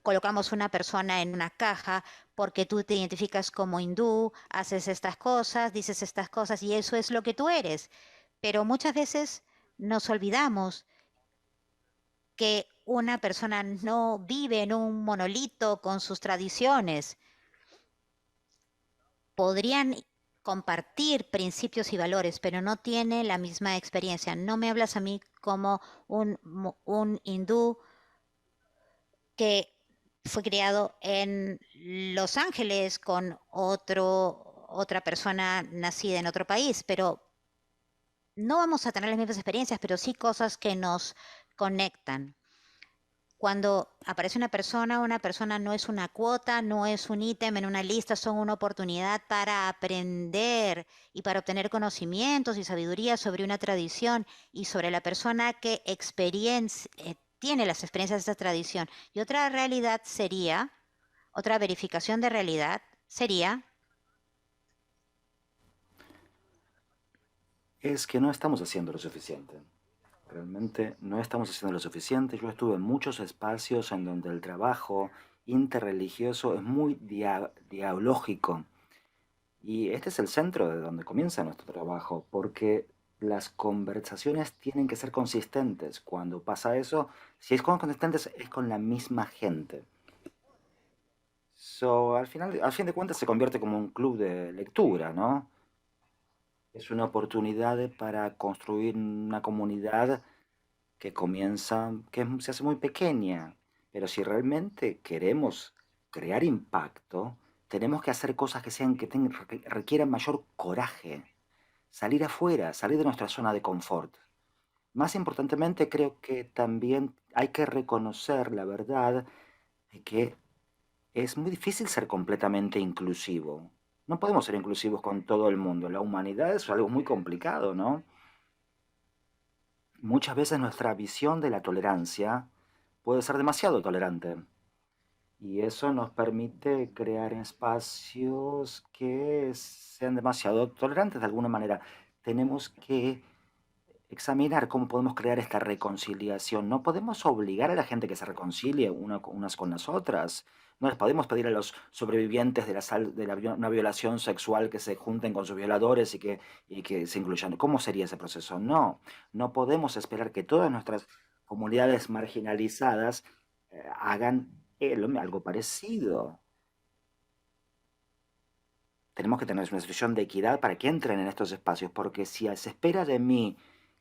colocamos una persona en una caja porque tú te identificas como hindú, haces estas cosas, dices estas cosas y eso es lo que tú eres. Pero muchas veces nos olvidamos que una persona no vive en un monolito con sus tradiciones. Podrían compartir principios y valores, pero no tiene la misma experiencia. No me hablas a mí como un hindú que fue criado en Los Ángeles con otra persona nacida en otro país, pero no vamos a tener las mismas experiencias, pero sí cosas que nos conectan. Cuando aparece una persona no es una cuota, no es un ítem en una lista, son una oportunidad para aprender y para obtener conocimientos y sabiduría sobre una tradición y sobre la persona que tiene las experiencias de esa tradición. Y otra realidad sería, otra verificación de realidad sería, Es que no estamos haciendo lo suficiente. Realmente no estamos haciendo lo suficiente. Yo estuve en muchos espacios en donde el trabajo interreligioso es muy dialógico. Y este es el centro de donde comienza nuestro trabajo, porque las conversaciones tienen que ser consistentes. Cuando pasa eso, si es con consistentes, es con la misma gente. So, al final, al fin de cuentas, se convierte como un club de lectura, ¿no? Es una oportunidad para construir una comunidad que comienza, se hace muy pequeña. Pero si realmente queremos crear impacto, tenemos que hacer cosas que requieran mayor coraje. Salir afuera, salir de nuestra zona de confort. Más importantemente, creo que también hay que reconocer la verdad de que es muy difícil ser completamente inclusivo. No podemos ser inclusivos con todo el mundo. La humanidad es algo muy complicado, ¿no? Muchas veces nuestra visión de la tolerancia puede ser demasiado tolerante. Y eso nos permite crear espacios que sean demasiado tolerantes de alguna manera. Tenemos que examinar cómo podemos crear esta reconciliación. No podemos obligar a la gente que se reconcilie unas con las otras. No les podemos pedir a los sobrevivientes de una violación sexual que se junten con sus violadores y que se incluyan. ¿Cómo sería ese proceso? No, no podemos esperar que todas nuestras comunidades marginalizadas hagan algo parecido. Tenemos que tener una situación de equidad para que entren en estos espacios, porque si se espera de mí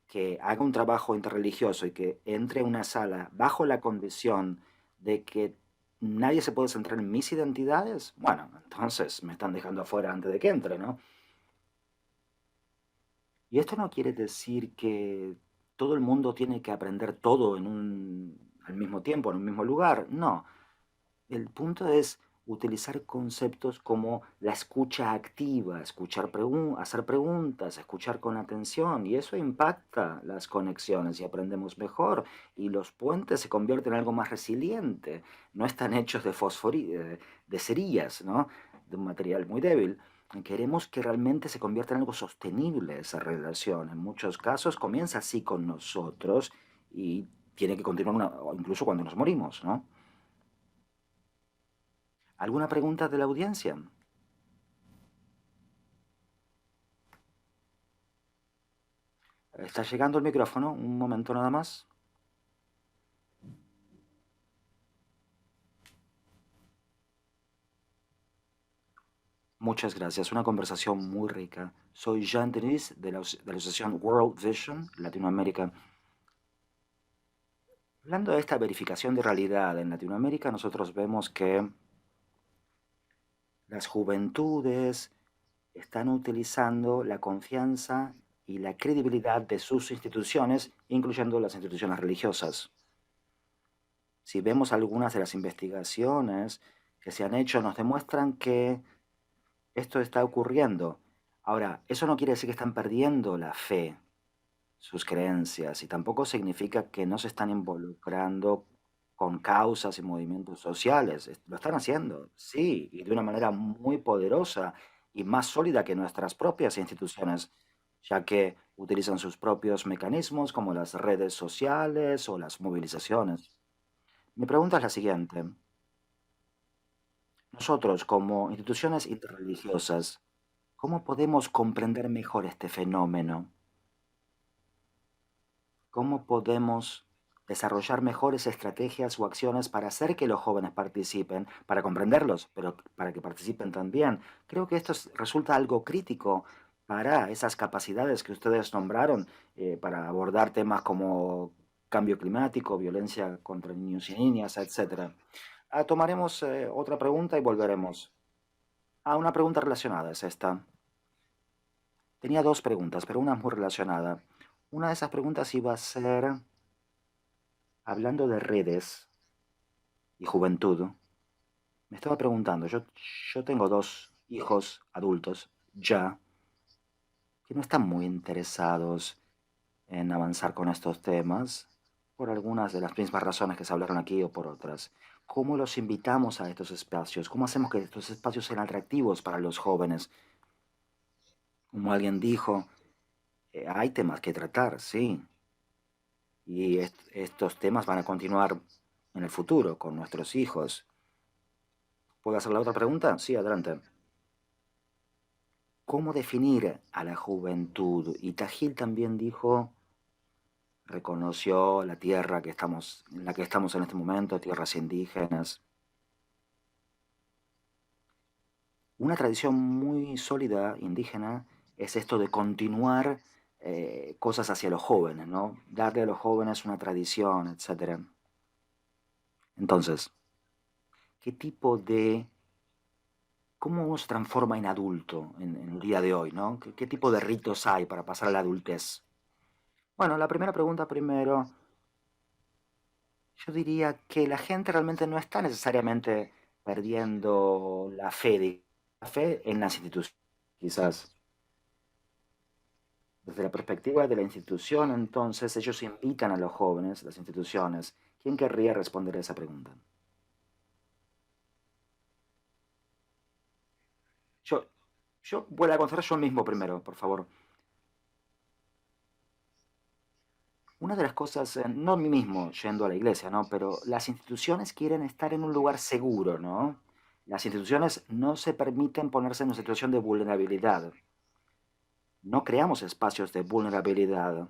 que haga un trabajo interreligioso y que entre a una sala bajo la condición de que nadie se puede centrar en mis identidades, bueno, entonces me están dejando afuera antes de que entre, ¿no? Y esto no quiere decir que todo el mundo tiene que aprender todo al mismo tiempo, en un mismo lugar, no. El punto es utilizar conceptos como la escucha activa, hacer preguntas, escuchar con atención, y eso impacta las conexiones y aprendemos mejor, y los puentes se convierten en algo más resiliente, no están hechos de cerillas, ¿no? De un material muy débil. Queremos que realmente se convierta en algo sostenible esa relación. En muchos casos comienza así con nosotros y tiene que continuar incluso cuando nos morimos, ¿no? ¿Alguna pregunta de la audiencia? Está llegando el micrófono, un momento nada más. Muy Muchas gracias. Una conversación muy rica. Soy Jean Denis de la Asociación World Vision Latinoamérica. Hablando de esta verificación de realidad en Latinoamérica, nosotros vemos que las juventudes están utilizando la confianza y la credibilidad de sus instituciones, incluyendo las instituciones religiosas. Si vemos algunas de las investigaciones que se han hecho, nos demuestran que esto está ocurriendo. Ahora, eso no quiere decir que están perdiendo la fe, sus creencias, y tampoco significa que no se están involucrando con causas y movimientos sociales. Lo están haciendo, sí, y de una manera muy poderosa y más sólida que nuestras propias instituciones, ya que utilizan sus propios mecanismos como las redes sociales o las movilizaciones. Mi pregunta es la siguiente. Nosotros, como instituciones interreligiosas, ¿cómo podemos comprender mejor este fenómeno? ¿Cómo podemos desarrollar mejores estrategias o acciones para hacer que los jóvenes participen, para comprenderlos, pero para que participen también? Creo que esto resulta algo crítico para esas capacidades que ustedes nombraron, para abordar temas como cambio climático, violencia contra niños y niñas, etc. Tomaremos otra pregunta y volveremos. Una pregunta relacionada es esta. Tenía dos preguntas, pero una es muy relacionada. Una de esas preguntas iba a ser, hablando de redes y juventud, me estaba preguntando, yo tengo dos hijos adultos ya, que no están muy interesados en avanzar con estos temas, por algunas de las mismas razones que se hablaron aquí o por otras. ¿Cómo los invitamos a estos espacios? ¿Cómo hacemos que estos espacios sean atractivos para los jóvenes? Como alguien dijo, hay temas que tratar, sí, y estos temas van a continuar en el futuro con nuestros hijos. ¿Puedo hacer la otra pregunta? Sí, adelante. ¿Cómo definir a la juventud? Y Tajil también dijo, reconoció la tierra en la que estamos en este momento, tierras indígenas. Una tradición muy sólida indígena es esto de continuar cosas hacia los jóvenes, ¿no? Darle a los jóvenes una tradición, etc. Entonces, ¿qué tipo de... ¿Cómo uno se transforma en adulto en el día de hoy, ¿no? ¿Qué tipo de ritos hay para pasar a la adultez? Bueno, la primera pregunta primero, yo diría que la gente realmente no está necesariamente perdiendo la fe en las instituciones, quizás. Desde la perspectiva de la institución, entonces, ellos invitan a los jóvenes, las instituciones. ¿Quién querría responder a esa pregunta? Yo, yo voy a contestar yo mismo primero, por favor. Una de las cosas, no a mí mismo yendo a la iglesia, ¿no? Pero las instituciones quieren estar en un lugar seguro, ¿no? Las instituciones no se permiten ponerse en una situación de vulnerabilidad. No creamos espacios de vulnerabilidad,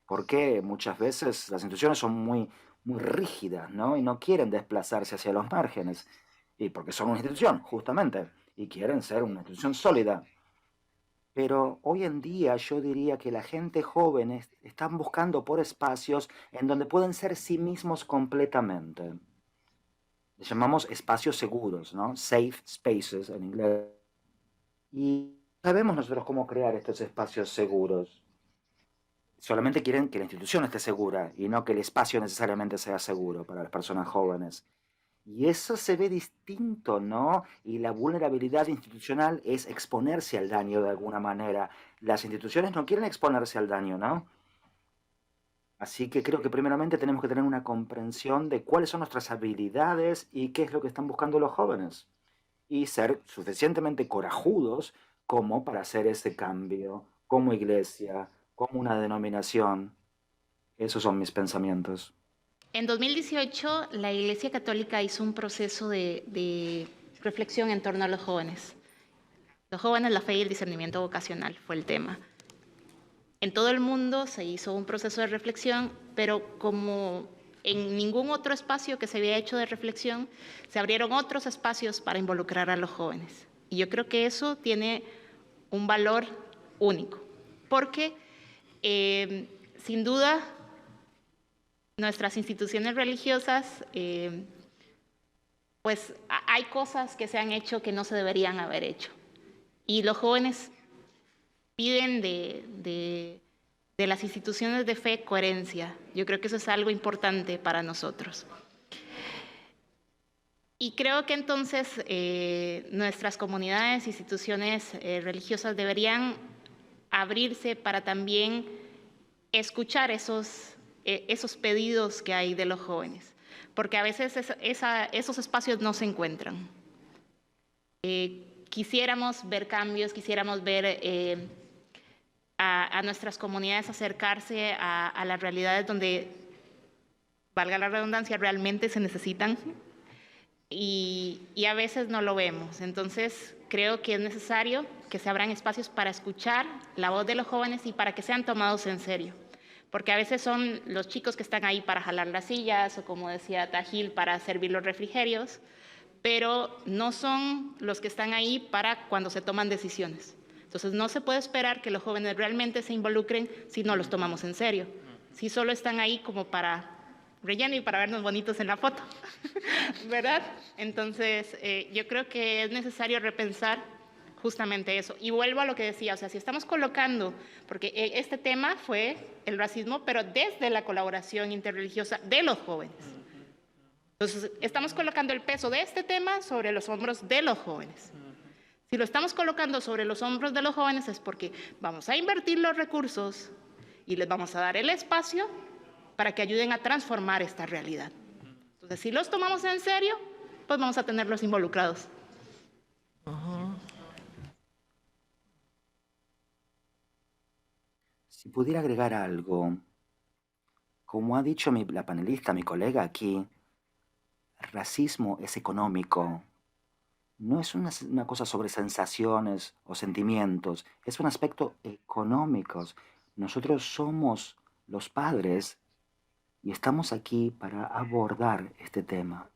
porque muchas veces las instituciones son muy rígidas, ¿no? Y no quieren desplazarse hacia los márgenes. Y porque son una institución, justamente, y quieren ser una institución sólida. Pero hoy en día yo diría que la gente joven están buscando por espacios en donde pueden ser sí mismos completamente. Les llamamos espacios seguros, ¿no? Safe spaces en inglés. Y sabemos nosotros cómo crear estos espacios seguros. Solamente quieren que la institución esté segura y no que el espacio necesariamente sea seguro para las personas jóvenes. Y eso se ve distinto, ¿no? Y la vulnerabilidad institucional es exponerse al daño de alguna manera. Las instituciones no quieren exponerse al daño, ¿no? Así que creo que primeramente tenemos que tener una comprensión de cuáles son nuestras habilidades y qué es lo que están buscando los jóvenes. Y ser suficientemente corajudos como para hacer ese cambio, como iglesia, como una denominación. Esos son mis pensamientos. En 2018, la Iglesia Católica hizo un proceso de reflexión en torno a los jóvenes. Los jóvenes, la fe y el discernimiento vocacional fue el tema. En todo el mundo se hizo un proceso de reflexión, pero como en ningún otro espacio que se había hecho de reflexión, se abrieron otros espacios para involucrar a los jóvenes. Y yo creo que eso tiene un valor único, porque sin duda nuestras instituciones religiosas, pues hay cosas que se han hecho que no se deberían haber hecho. Y los jóvenes piden de las instituciones de fe coherencia. Yo creo que eso es algo importante para nosotros. Y creo que entonces nuestras comunidades, instituciones religiosas deberían abrirse para también escuchar esos pedidos que hay de los jóvenes, porque a veces esos espacios no se encuentran. Quisiéramos ver cambios, quisiéramos ver a nuestras comunidades acercarse a las realidades donde, valga la redundancia, realmente se necesitan, y a veces no lo vemos. Entonces creo que es necesario que se abran espacios para escuchar la voz de los jóvenes y para que sean tomados en serio, porque a veces son los chicos que están ahí para jalar las sillas o, como decía Tajil, para servir los refrigerios, pero no son los que están ahí para cuando se toman decisiones. Entonces no se puede esperar que los jóvenes realmente se involucren si no los tomamos en serio, si solo están ahí como para relleno y para vernos bonitos en la foto, ¿verdad? Entonces yo creo que es necesario repensar justamente eso. Y vuelvo a lo que decía, o sea, si estamos colocando, porque este tema fue el racismo, pero desde la colaboración interreligiosa de los jóvenes. Entonces, estamos colocando el peso de este tema sobre los hombros de los jóvenes. Si lo estamos colocando sobre los hombros de los jóvenes es porque vamos a invertir los recursos y les vamos a dar el espacio para que ayuden a transformar esta realidad. Entonces, si los tomamos en serio, pues vamos a tenerlos involucrados. Si pudiera agregar algo, como ha dicho la panelista, mi colega aquí, el racismo es económico. No es una cosa sobre sensaciones o sentimientos, es un aspecto económico. Nosotros somos los padres y estamos aquí para abordar este tema.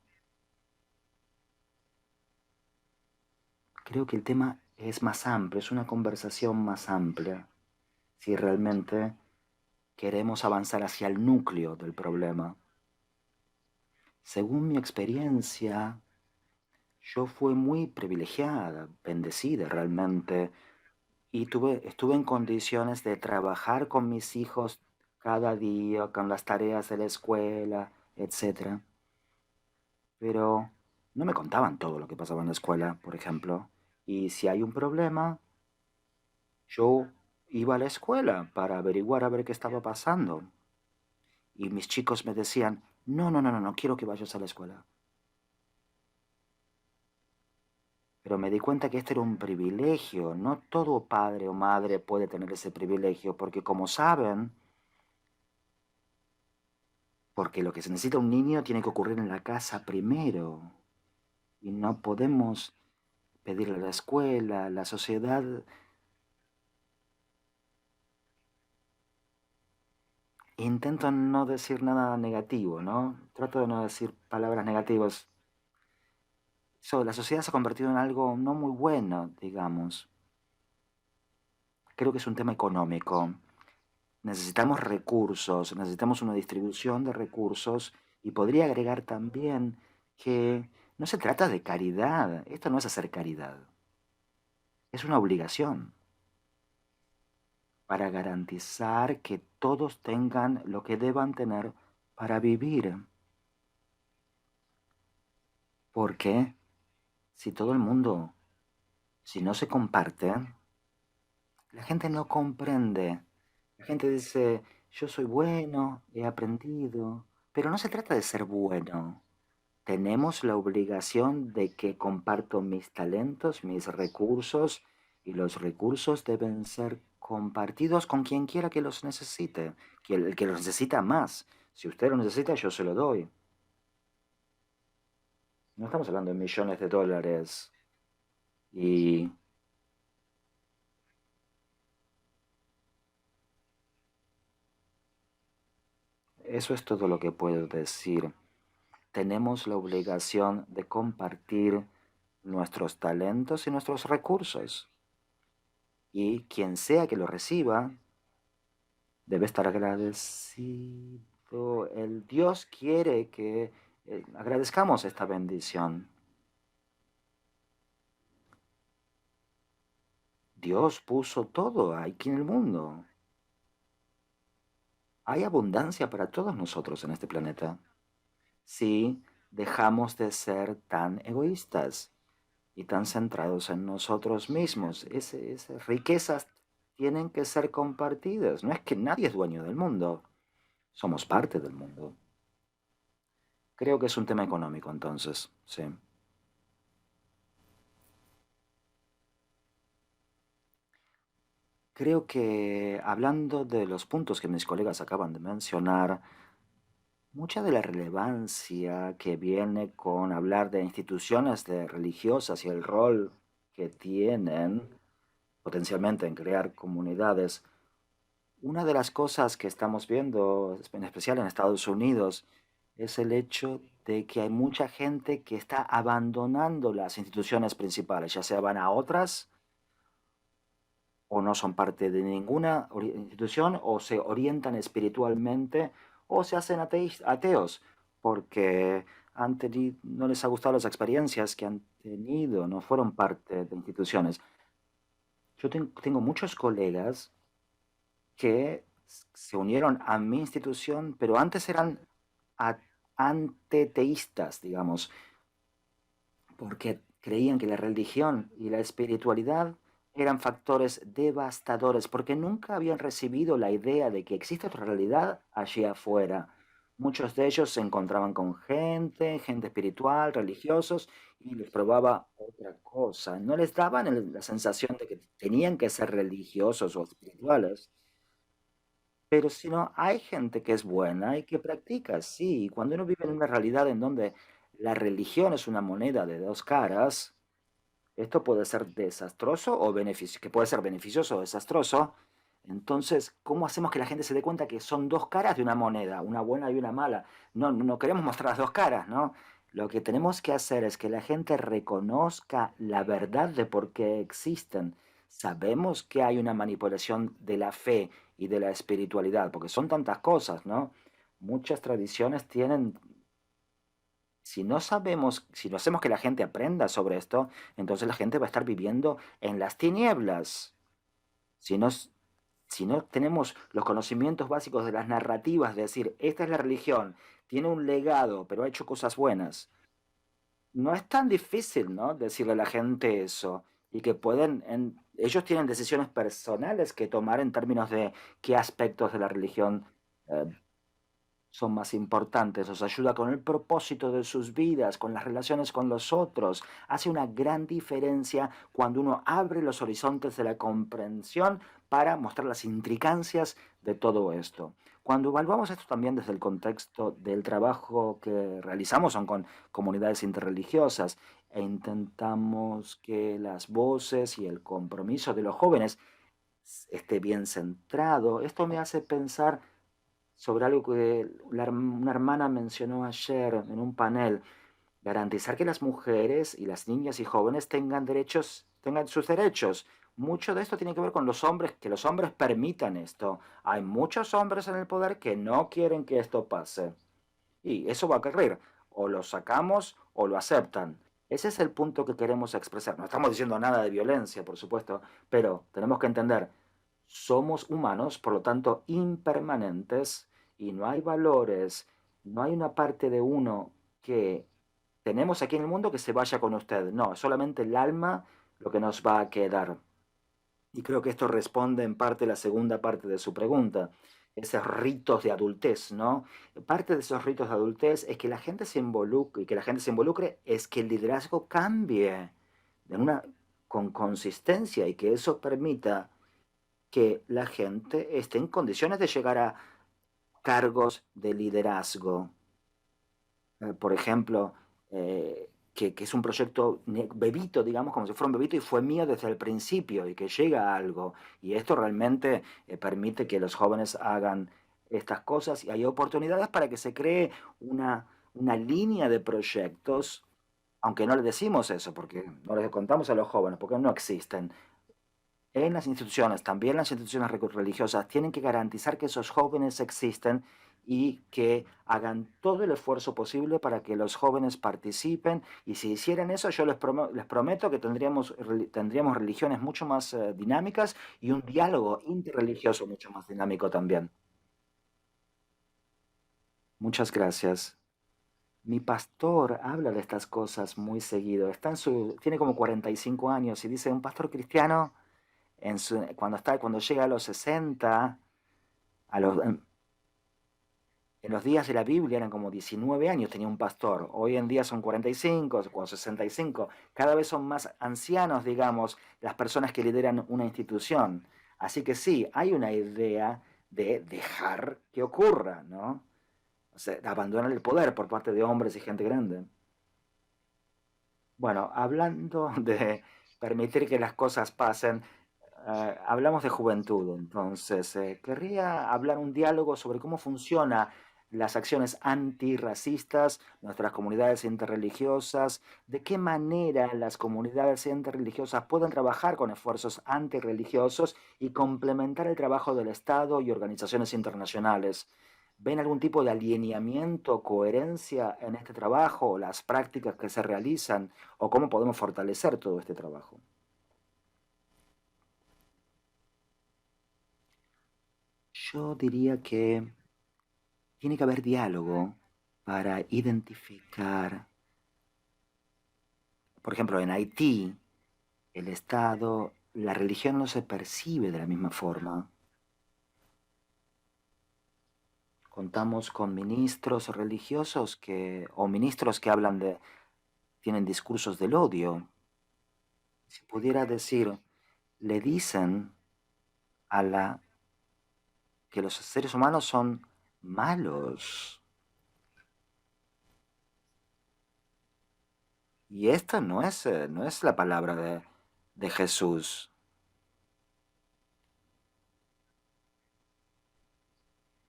Creo que el tema es más amplio, es una conversación más amplia, si realmente queremos avanzar hacia el núcleo del problema. Según mi experiencia, yo fui muy privilegiada, bendecida realmente, y estuve en condiciones de trabajar con mis hijos cada día, con las tareas de la escuela, etc. Pero no me contaban todo lo que pasaba en la escuela, por ejemplo. Y si hay un problema, yo iba a la escuela para averiguar a ver qué estaba pasando. Y mis chicos me decían, no quiero que vayas a la escuela. Pero me di cuenta que este era un privilegio. No todo padre o madre puede tener ese privilegio, porque como saben, porque lo que se necesita un niño tiene que ocurrir en la casa primero. Y no podemos pedirle a la escuela, a la sociedad. Intento no decir nada negativo, ¿no? Trato de no decir palabras negativas. La sociedad se ha convertido en algo no muy bueno, digamos. Creo que es un tema económico. Necesitamos recursos, necesitamos una distribución de recursos, y podría agregar también que no se trata de caridad. Esto no es hacer caridad. Es una obligación para garantizar que todos tengan lo que deban tener para vivir. Porque si todo el mundo, si no se comparte, la gente no comprende. La gente dice, yo soy bueno, he aprendido, pero no se trata de ser bueno. Tenemos la obligación de que comparto mis talentos, mis recursos, y los recursos deben ser compartidos con quien quiera que los necesite, que el que los necesita más. Si usted lo necesita, yo se lo doy. No estamos hablando de millones de dólares. Y eso es todo lo que puedo decir. Tenemos la obligación de compartir nuestros talentos y nuestros recursos. Y quien sea que lo reciba, debe estar agradecido. El Dios quiere que agradezcamos esta bendición. Dios puso todo aquí en el mundo. Hay abundancia para todos nosotros en este planeta. Si dejamos de ser tan egoístas y tan centrados en nosotros mismos, esas riquezas tienen que ser compartidas. No es que nadie es dueño del mundo. Somos parte del mundo. Creo que es un tema económico entonces, sí. Creo que hablando de los puntos que mis colegas acaban de mencionar, mucha de la relevancia que viene con hablar de instituciones religiosas y el rol que tienen potencialmente en crear comunidades, una de las cosas que estamos viendo, en especial en Estados Unidos, es el hecho de que hay mucha gente que está abandonando las instituciones principales, ya sea van a otras o no son parte de ninguna institución o se orientan espiritualmente o se hacen ateos porque no les ha gustado las experiencias que han tenido, no fueron parte de instituciones. Yo tengo muchos colegas que se unieron a mi institución, pero antes eran a- anteteístas, digamos, porque creían que la religión y la espiritualidad eran factores devastadores, porque nunca habían recibido la idea de que existe otra realidad allí afuera. Muchos de ellos se encontraban con gente espiritual, religiosos, y les probaba otra cosa. No les daban la sensación de que tenían que ser religiosos o espirituales, pero si no, hay gente que es buena y que practica, sí. Y cuando uno vive en una realidad en donde la religión es una moneda de dos caras, esto puede ser desastroso o que puede ser beneficioso o desastroso. Entonces, ¿cómo hacemos que la gente se dé cuenta que son dos caras de una moneda, una buena y una mala? No queremos mostrar las dos caras, ¿no? Lo que tenemos que hacer es que la gente reconozca la verdad de por qué existen. Sabemos que hay una manipulación de la fe y de la espiritualidad, porque son tantas cosas, ¿no? Muchas tradiciones tienen, si no sabemos, si no hacemos que la gente aprenda sobre esto, entonces la gente va a estar viviendo en las tinieblas. Si no, si no tenemos los conocimientos básicos de las narrativas, de decir, esta es la religión, tiene un legado, pero ha hecho cosas buenas, no es tan difícil, ¿no? Decirle a la gente eso. Y que ellos tienen decisiones personales que tomar en términos de qué aspectos de la religión eh, son más importantes, os ayuda con el propósito de sus vidas, con las relaciones con los otros. Hace una gran diferencia cuando uno abre los horizontes de la comprensión para mostrar las intricancias de todo esto. Cuando evaluamos esto también desde el contexto del trabajo que realizamos son con comunidades interreligiosas e intentamos que las voces y el compromiso de los jóvenes esté bien centrado, esto me hace pensar sobre algo que una hermana mencionó ayer en un panel, garantizar que las mujeres y las niñas y jóvenes tengan derechos, tengan sus derechos. Mucho de esto tiene que ver con los hombres, que los hombres permitan esto. Hay muchos hombres en el poder que no quieren que esto pase. Y eso va a ocurrir. O lo sacamos o lo aceptan. Ese es el punto que queremos expresar. No estamos diciendo nada de violencia, por supuesto, pero tenemos que entender, somos humanos, por lo tanto, impermanentes, y no hay valores, no hay una parte de uno que tenemos aquí en el mundo que se vaya con usted. No, solamente el alma lo que nos va a quedar. Y creo que esto responde en parte a la segunda parte de su pregunta, esos ritos de adultez, ¿no? Parte de esos ritos de adultez es que la gente se involucre, y que la gente se involucre es que el liderazgo cambie con consistencia y que eso permita que la gente esté en condiciones de llegar a cargos de liderazgo. Por ejemplo, que es un proyecto bebito, digamos, como si fuera un bebito y fue mío desde el principio y que llega a algo. Y esto realmente permite que los jóvenes hagan estas cosas y hay oportunidades para que se cree una línea de proyectos aunque no le decimos eso, porque no les contamos a los jóvenes, porque no existen. En las instituciones, también las instituciones religiosas, tienen que garantizar que esos jóvenes existen y que hagan todo el esfuerzo posible para que los jóvenes participen. Y si hicieran eso, yo les prometo que tendríamos religiones mucho más dinámicas y un diálogo interreligioso mucho más dinámico también. Muchas gracias. Mi pastor habla de estas cosas muy seguido. Tiene como 45 años y dice, un pastor cristiano, cuando llega a los 60, a los, en los días de la Biblia eran como 19 años, tenía un pastor. Hoy en día son 45, con 65. Cada vez son más ancianos, digamos, las personas que lideran una institución. Así que sí, hay una idea de dejar que ocurra, ¿no? O sea, de abandonar el poder por parte de hombres y gente grande. Bueno, hablando de permitir que las cosas pasen, hablamos de juventud, entonces querría hablar un diálogo sobre cómo funcionan las acciones antirracistas, nuestras comunidades interreligiosas, de qué manera las comunidades interreligiosas pueden trabajar con esfuerzos antirreligiosos y complementar el trabajo del Estado y organizaciones internacionales. ¿Ven algún tipo de alineamiento, coherencia en este trabajo, o las prácticas que se realizan, o cómo podemos fortalecer todo este trabajo? Yo diría que tiene que haber diálogo para identificar, por ejemplo, en Haití, el Estado, la religión no se percibe de la misma forma. Contamos con ministros religiosos o ministros que tienen discursos del odio. Si pudiera decir, le dicen a que los seres humanos son malos. Y esta no es la palabra de Jesús.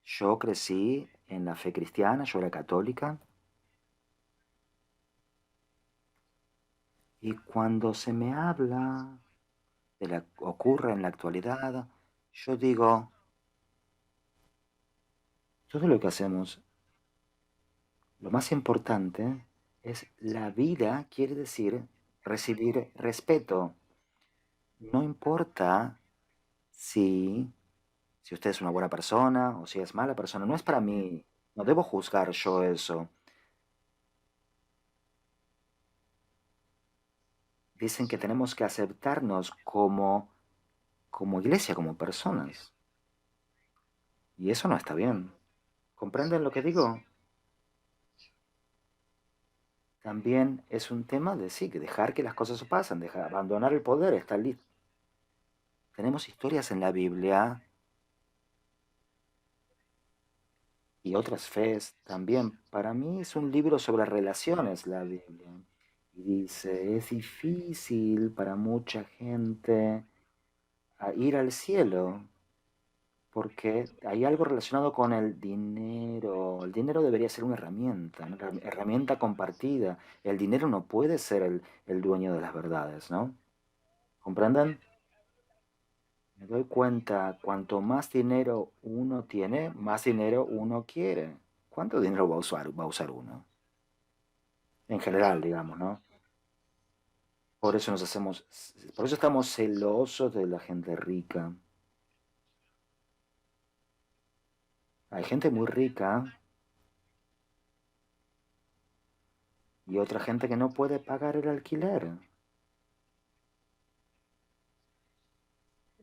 Yo crecí en la fe cristiana, yo era católica, y cuando se me habla ocurre en la actualidad, yo digo, todo lo que hacemos, lo más importante es la vida, quiere decir recibir respeto. No importa si usted es una buena persona o si es mala persona, no es para mí, no debo juzgar yo eso. Dicen que tenemos que aceptarnos como iglesia, como personas. Y eso no está bien. ¿Comprenden lo que digo? También es un tema de sí, que dejar que las cosas pasen, abandonar el poder, estar listo. Tenemos historias en la Biblia y otras fes también. Para mí es un libro sobre relaciones la Biblia. Y dice, es difícil para mucha gente ir al cielo porque hay algo relacionado con el dinero. El dinero debería ser una herramienta compartida. El dinero no puede ser el dueño de las verdades, ¿no? ¿Comprenden? Me doy cuenta, cuanto más dinero uno tiene, más dinero uno quiere. ¿Cuánto dinero va a usar uno? En general, digamos, ¿no? Por eso estamos celosos de la gente rica. Hay gente muy rica y otra gente que no puede pagar el alquiler.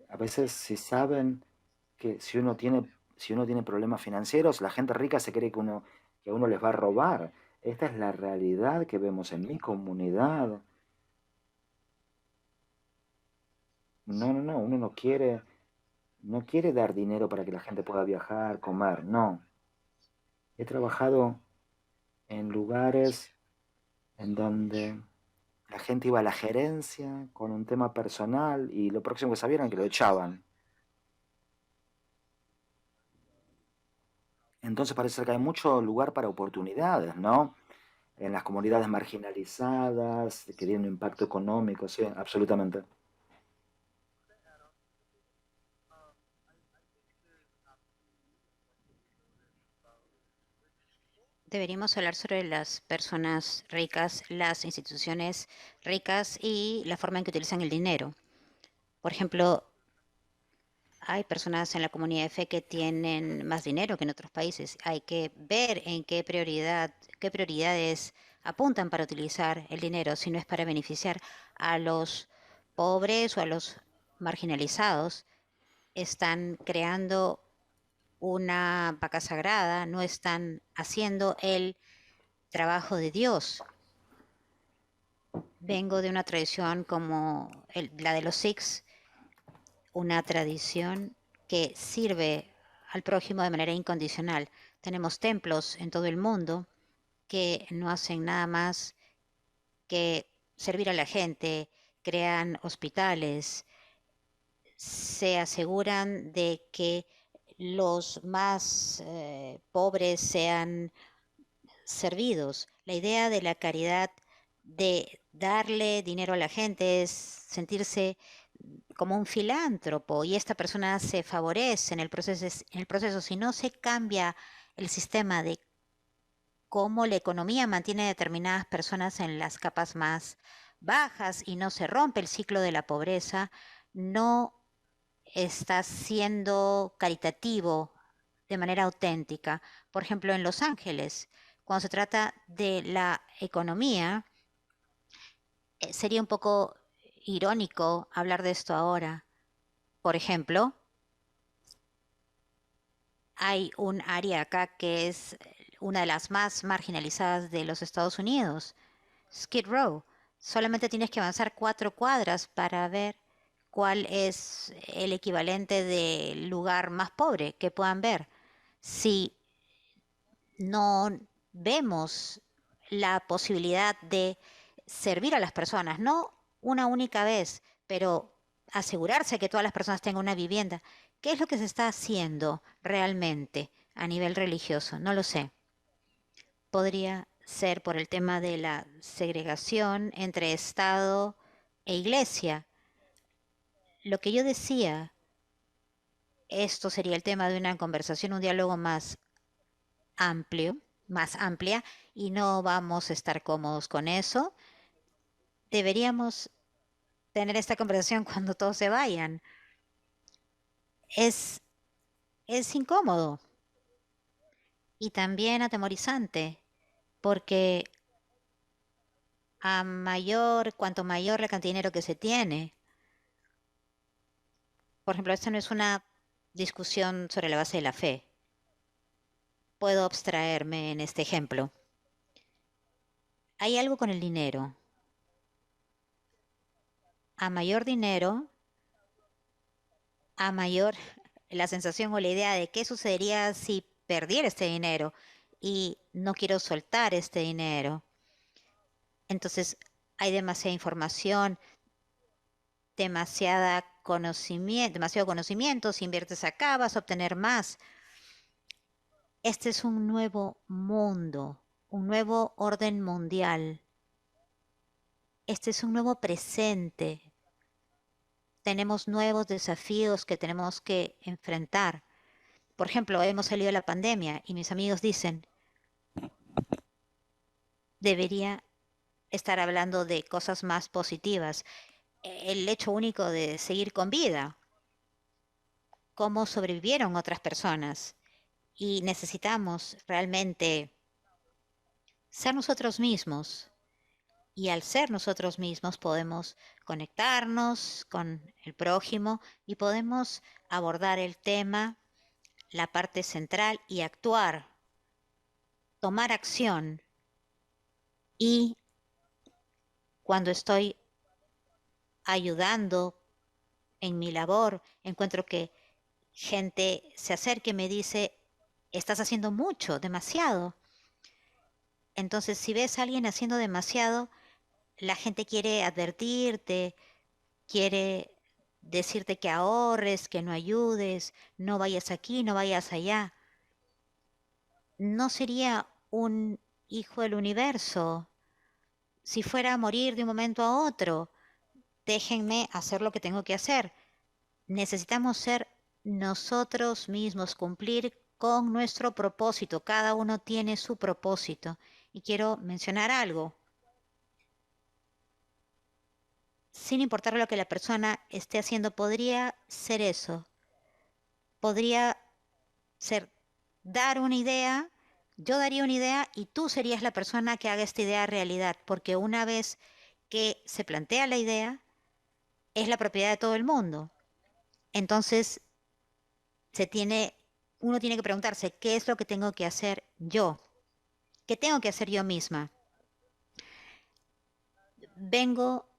A veces si saben que si uno tiene problemas financieros, la gente rica se cree que a uno les va a robar. Esta es la realidad que vemos en mi comunidad. No, no, no, uno no quiere dar dinero para que la gente pueda viajar, comer, no. He trabajado en lugares en donde la gente iba a la gerencia con un tema personal y lo próximo que sabían era que lo echaban. Entonces parece que hay mucho lugar para oportunidades, ¿no? en las comunidades marginalizadas, que tiene un impacto económico, sí, absolutamente. Deberíamos hablar sobre las personas ricas, las instituciones ricas y la forma en que utilizan el dinero. Por ejemplo, hay personas en la comunidad de fe que tienen más dinero que en otros países. Hay que ver en qué prioridades apuntan para utilizar el dinero, si no es para beneficiar a los pobres o a los marginalizados. Están creando una vaca sagrada, no están haciendo el trabajo de Dios. Vengo de una tradición como la de los Sikhs, una tradición que sirve al prójimo de manera incondicional. Tenemos templos en todo el mundo que no hacen nada más que servir a la gente, crean hospitales, se aseguran de que los más pobres sean servidos. La idea de la caridad, de darle dinero a la gente, es sentirse como un filántropo y esta persona se favorece en el proceso. Si no se cambia el sistema de cómo la economía mantiene determinadas personas en las capas más bajas y no se rompe el ciclo de la pobreza, no está siendo caritativo de manera auténtica. Por ejemplo, en Los Ángeles, cuando se trata de la economía, sería un poco irónico hablar de esto ahora. Por ejemplo, hay un área acá que es una de las más marginalizadas de los Estados Unidos, Skid Row. Solamente tienes que avanzar 4 cuadras para ver cuál es el equivalente del lugar más pobre que puedan ver. Si no vemos la posibilidad de servir a las personas, no una única vez, pero asegurarse que todas las personas tengan una vivienda. ¿Qué es lo que se está haciendo realmente a nivel religioso? No lo sé. Podría ser por el tema de la segregación entre Estado e Iglesia. Lo que yo decía, esto sería el tema de una conversación, un diálogo amplio, más amplia, y no vamos a estar cómodos con eso. Deberíamos tener esta conversación cuando todos se vayan. Es, es incómodo y también atemorizante, porque cuanto mayor la cantidad de dinero que se tiene, por ejemplo, esta no es una discusión sobre la base de la fe. Puedo abstraerme en este ejemplo. Hay algo con el dinero. A mayor dinero, a mayor la sensación o la idea de qué sucedería si perdiera este dinero y no quiero soltar este dinero. Entonces hay demasiada información, demasiado conocimiento, si inviertes acá vas a obtener más. Este es un nuevo mundo, un nuevo orden mundial. Este es un nuevo presente. Tenemos nuevos desafíos que tenemos que enfrentar. Por ejemplo, hemos salido de la pandemia y mis amigos dicen, debería estar hablando de cosas más positivas. El hecho único de seguir con vida, cómo sobrevivieron otras personas. Y necesitamos realmente ser nosotros mismos. Y al ser nosotros mismos podemos conectarnos con el prójimo y podemos abordar el tema, la parte central y actuar, tomar acción. Y cuando estoy ayudando en mi labor, encuentro que gente se acerca y me dice, estás haciendo mucho, demasiado. Entonces, si ves a alguien haciendo demasiado, la gente quiere advertirte, quiere decirte que ahorres, que no ayudes, no vayas aquí, no vayas allá. ¿No sería un hijo del universo. Si fuera a morir de un momento a otro, déjenme hacer lo que tengo que hacer. Necesitamos ser nosotros mismos, cumplir con nuestro propósito. Cada uno tiene su propósito. Y quiero mencionar algo. Sin importar lo que la persona esté haciendo, podría ser eso. Podría ser dar una idea, yo daría una idea y tú serías la persona que haga esta idea realidad, porque una vez que se plantea la idea, es la propiedad de todo el mundo. Entonces, uno tiene que preguntarse, ¿qué es lo que tengo que hacer yo? ¿Qué tengo que hacer yo misma? Vengo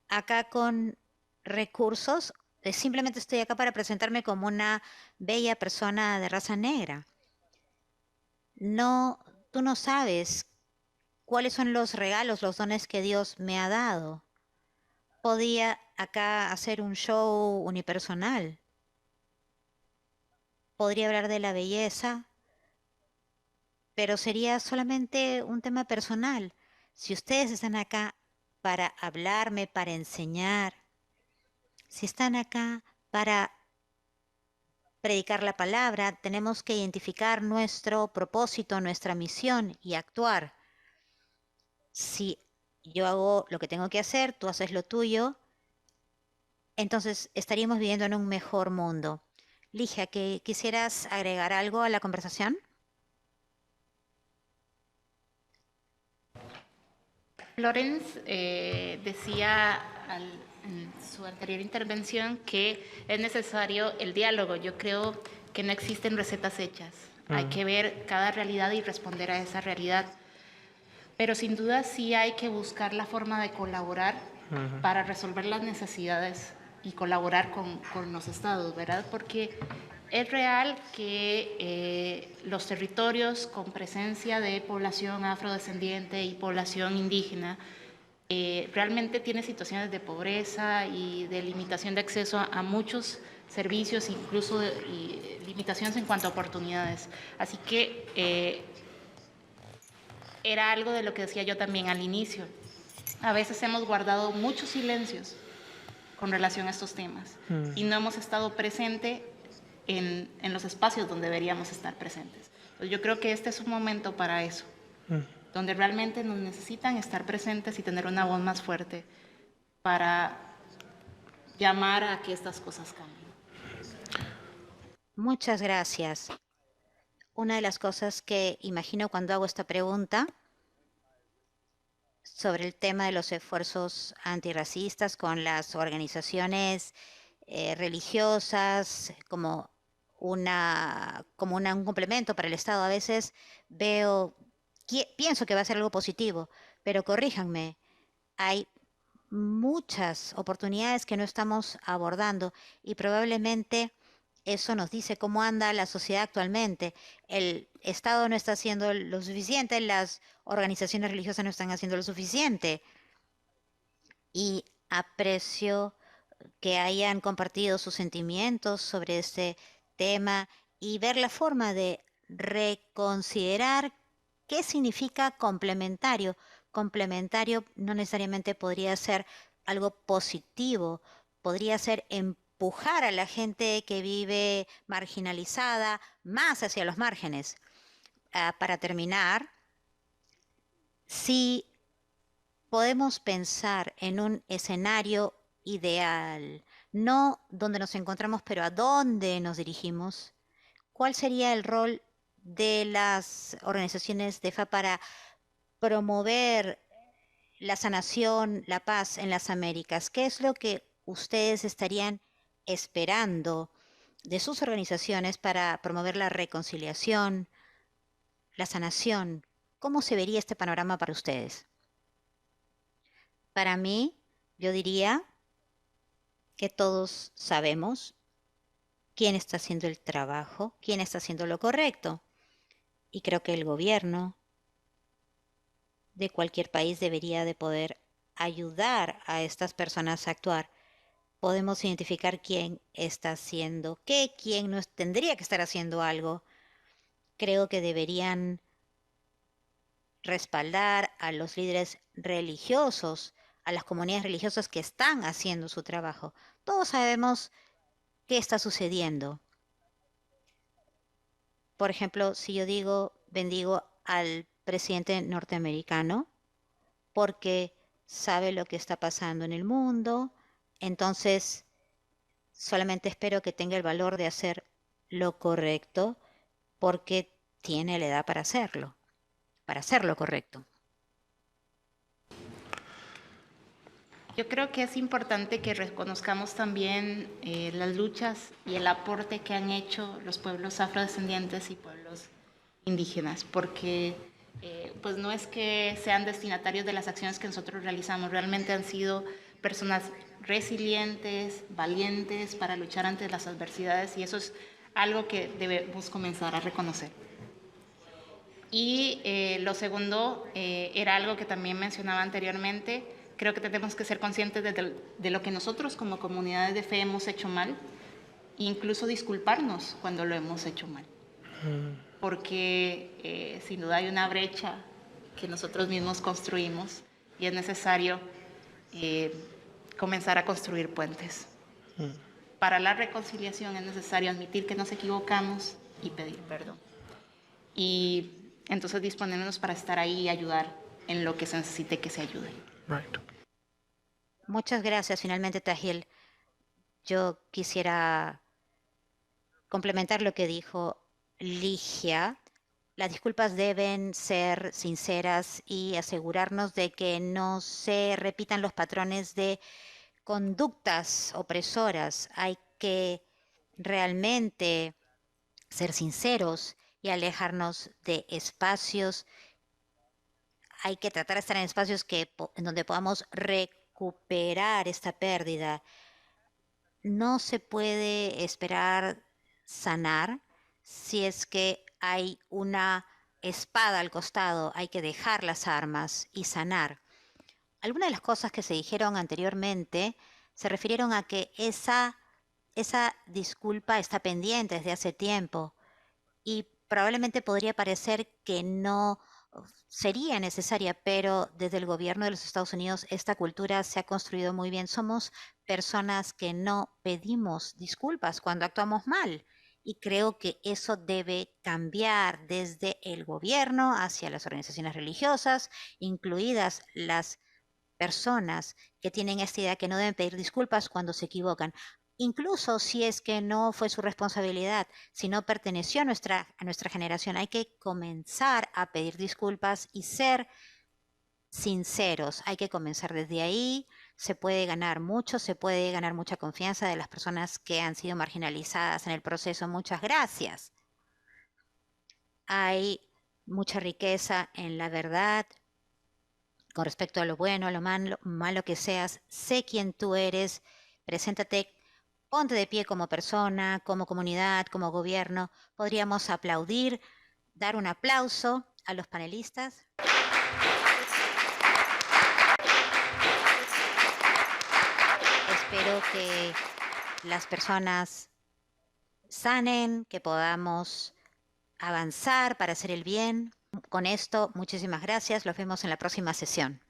acá con recursos, simplemente estoy acá para presentarme como una bella persona de raza negra. No, tú no sabes cuáles son los regalos, los dones que Dios me ha dado. Podía acá hacer un show unipersonal. Podría hablar de la belleza, pero sería solamente un tema personal. Si ustedes están acá para hablarme, para enseñar, si están acá para predicar la palabra, tenemos que identificar nuestro propósito, nuestra misión y actuar. Si yo hago lo que tengo que hacer, tú haces lo tuyo, entonces estaríamos viviendo en un mejor mundo. Ligia, ¿que quisieras agregar algo a la conversación? Florence decía en su anterior intervención que es necesario el diálogo. Yo creo que no existen recetas hechas. Hay que ver cada realidad y responder a esa realidad. Pero sin duda sí hay que buscar la forma de colaborar para resolver las necesidades y colaborar con los estados, ¿verdad? Porque es real que los territorios con presencia de población afrodescendiente y población indígena realmente tienen situaciones de pobreza y de limitación de acceso a muchos servicios, incluso limitaciones en cuanto a oportunidades. Así que era algo de lo que decía yo también al inicio. A veces hemos guardado muchos silencios con relación a estos temas y no hemos estado presentes en los espacios donde deberíamos estar presentes. Entonces yo creo que este es un momento para eso, donde realmente nos necesitan estar presentes y tener una voz más fuerte para llamar a que estas cosas cambien. Muchas gracias. Una de las cosas que imagino cuando hago esta pregunta sobre el tema de los esfuerzos antirracistas con las organizaciones religiosas un complemento para el Estado. A veces pienso que va a ser algo positivo, pero corríjanme, hay muchas oportunidades que no estamos abordando y probablemente eso nos dice cómo anda la sociedad actualmente. El Estado no está haciendo lo suficiente, las organizaciones religiosas no están haciendo lo suficiente. Y aprecio que hayan compartido sus sentimientos sobre este tema y ver la forma de reconsiderar qué significa complementario. Complementario no necesariamente podría ser algo positivo, podría ser empujar a la gente que vive marginalizada más hacia los márgenes. Para terminar, si podemos pensar en un escenario ideal, no donde nos encontramos, pero a dónde nos dirigimos, ¿cuál sería el rol de las organizaciones DEFA para promover la sanación, la paz en las Américas? ¿Qué es lo que ustedes estarían esperando de sus organizaciones para promover la reconciliación, la sanación? ¿Cómo se vería este panorama para ustedes? Para mí, yo diría que todos sabemos quién está haciendo el trabajo, quién está haciendo lo correcto. Y creo que el gobierno de cualquier país debería de poder ayudar a estas personas a actuar. Podemos identificar quién está haciendo qué, quién no tendría que estar haciendo algo. Creo que deberían respaldar a los líderes religiosos, a las comunidades religiosas que están haciendo su trabajo. Todos sabemos qué está sucediendo. Por ejemplo, si yo digo, bendigo al presidente norteamericano porque sabe lo que está pasando en el mundo, entonces solamente espero que tenga el valor de hacer lo correcto porque tiene la edad para hacerlo, para hacer lo correcto. Yo creo que es importante que reconozcamos también las luchas y el aporte que han hecho los pueblos afrodescendientes y pueblos indígenas, porque pues no es que sean destinatarios de las acciones que nosotros realizamos, realmente han sido personas resilientes, valientes para luchar ante las adversidades, y eso es algo que debemos comenzar a reconocer. Y lo segundo era algo que también mencionaba anteriormente. Creo que tenemos que ser conscientes de lo que nosotros como comunidades de fe hemos hecho mal, e incluso disculparnos cuando lo hemos hecho mal. Porque sin duda hay una brecha que nosotros mismos construimos y es necesario comenzar a construir puentes. Para la reconciliación es necesario admitir que nos equivocamos y pedir perdón. Y entonces disponernos para estar ahí y ayudar en lo que se necesite que se ayude. Right. Muchas gracias. Finalmente, Tahil, yo quisiera complementar lo que dijo Ligia. Las disculpas deben ser sinceras y asegurarnos de que no se repitan los patrones de conductas opresoras. Hay que realmente ser sinceros y alejarnos de espacios. Hay que tratar de estar en espacios en donde podamos recuperar esta pérdida. No se puede esperar sanar si es que hay una espada al costado. Hay que dejar las armas y sanar. Algunas de las cosas que se dijeron anteriormente se refirieron a que esa disculpa está pendiente desde hace tiempo y probablemente podría parecer que no sería necesaria, pero desde el gobierno de los Estados Unidos esta cultura se ha construido muy bien. Somos personas que no pedimos disculpas cuando actuamos mal. Y creo que eso debe cambiar desde el gobierno hacia las organizaciones religiosas, incluidas las personas que tienen esta idea que no deben pedir disculpas cuando se equivocan, incluso si es que no fue su responsabilidad, si no perteneció a nuestra generación. Hay que comenzar a pedir disculpas y ser sinceros. Hay que comenzar desde ahí. Se puede ganar mucho, se puede ganar mucha confianza de las personas que han sido marginalizadas en el proceso. Muchas gracias. Hay mucha riqueza en la verdad con respecto a lo bueno, a lo malo que seas. Sé quién tú eres. Preséntate. Ponte de pie como persona, como comunidad, como gobierno. Podríamos aplaudir, dar un aplauso a los panelistas. Espero que las personas sanen, que podamos avanzar para hacer el bien. Con esto, muchísimas gracias. Los vemos en la próxima sesión.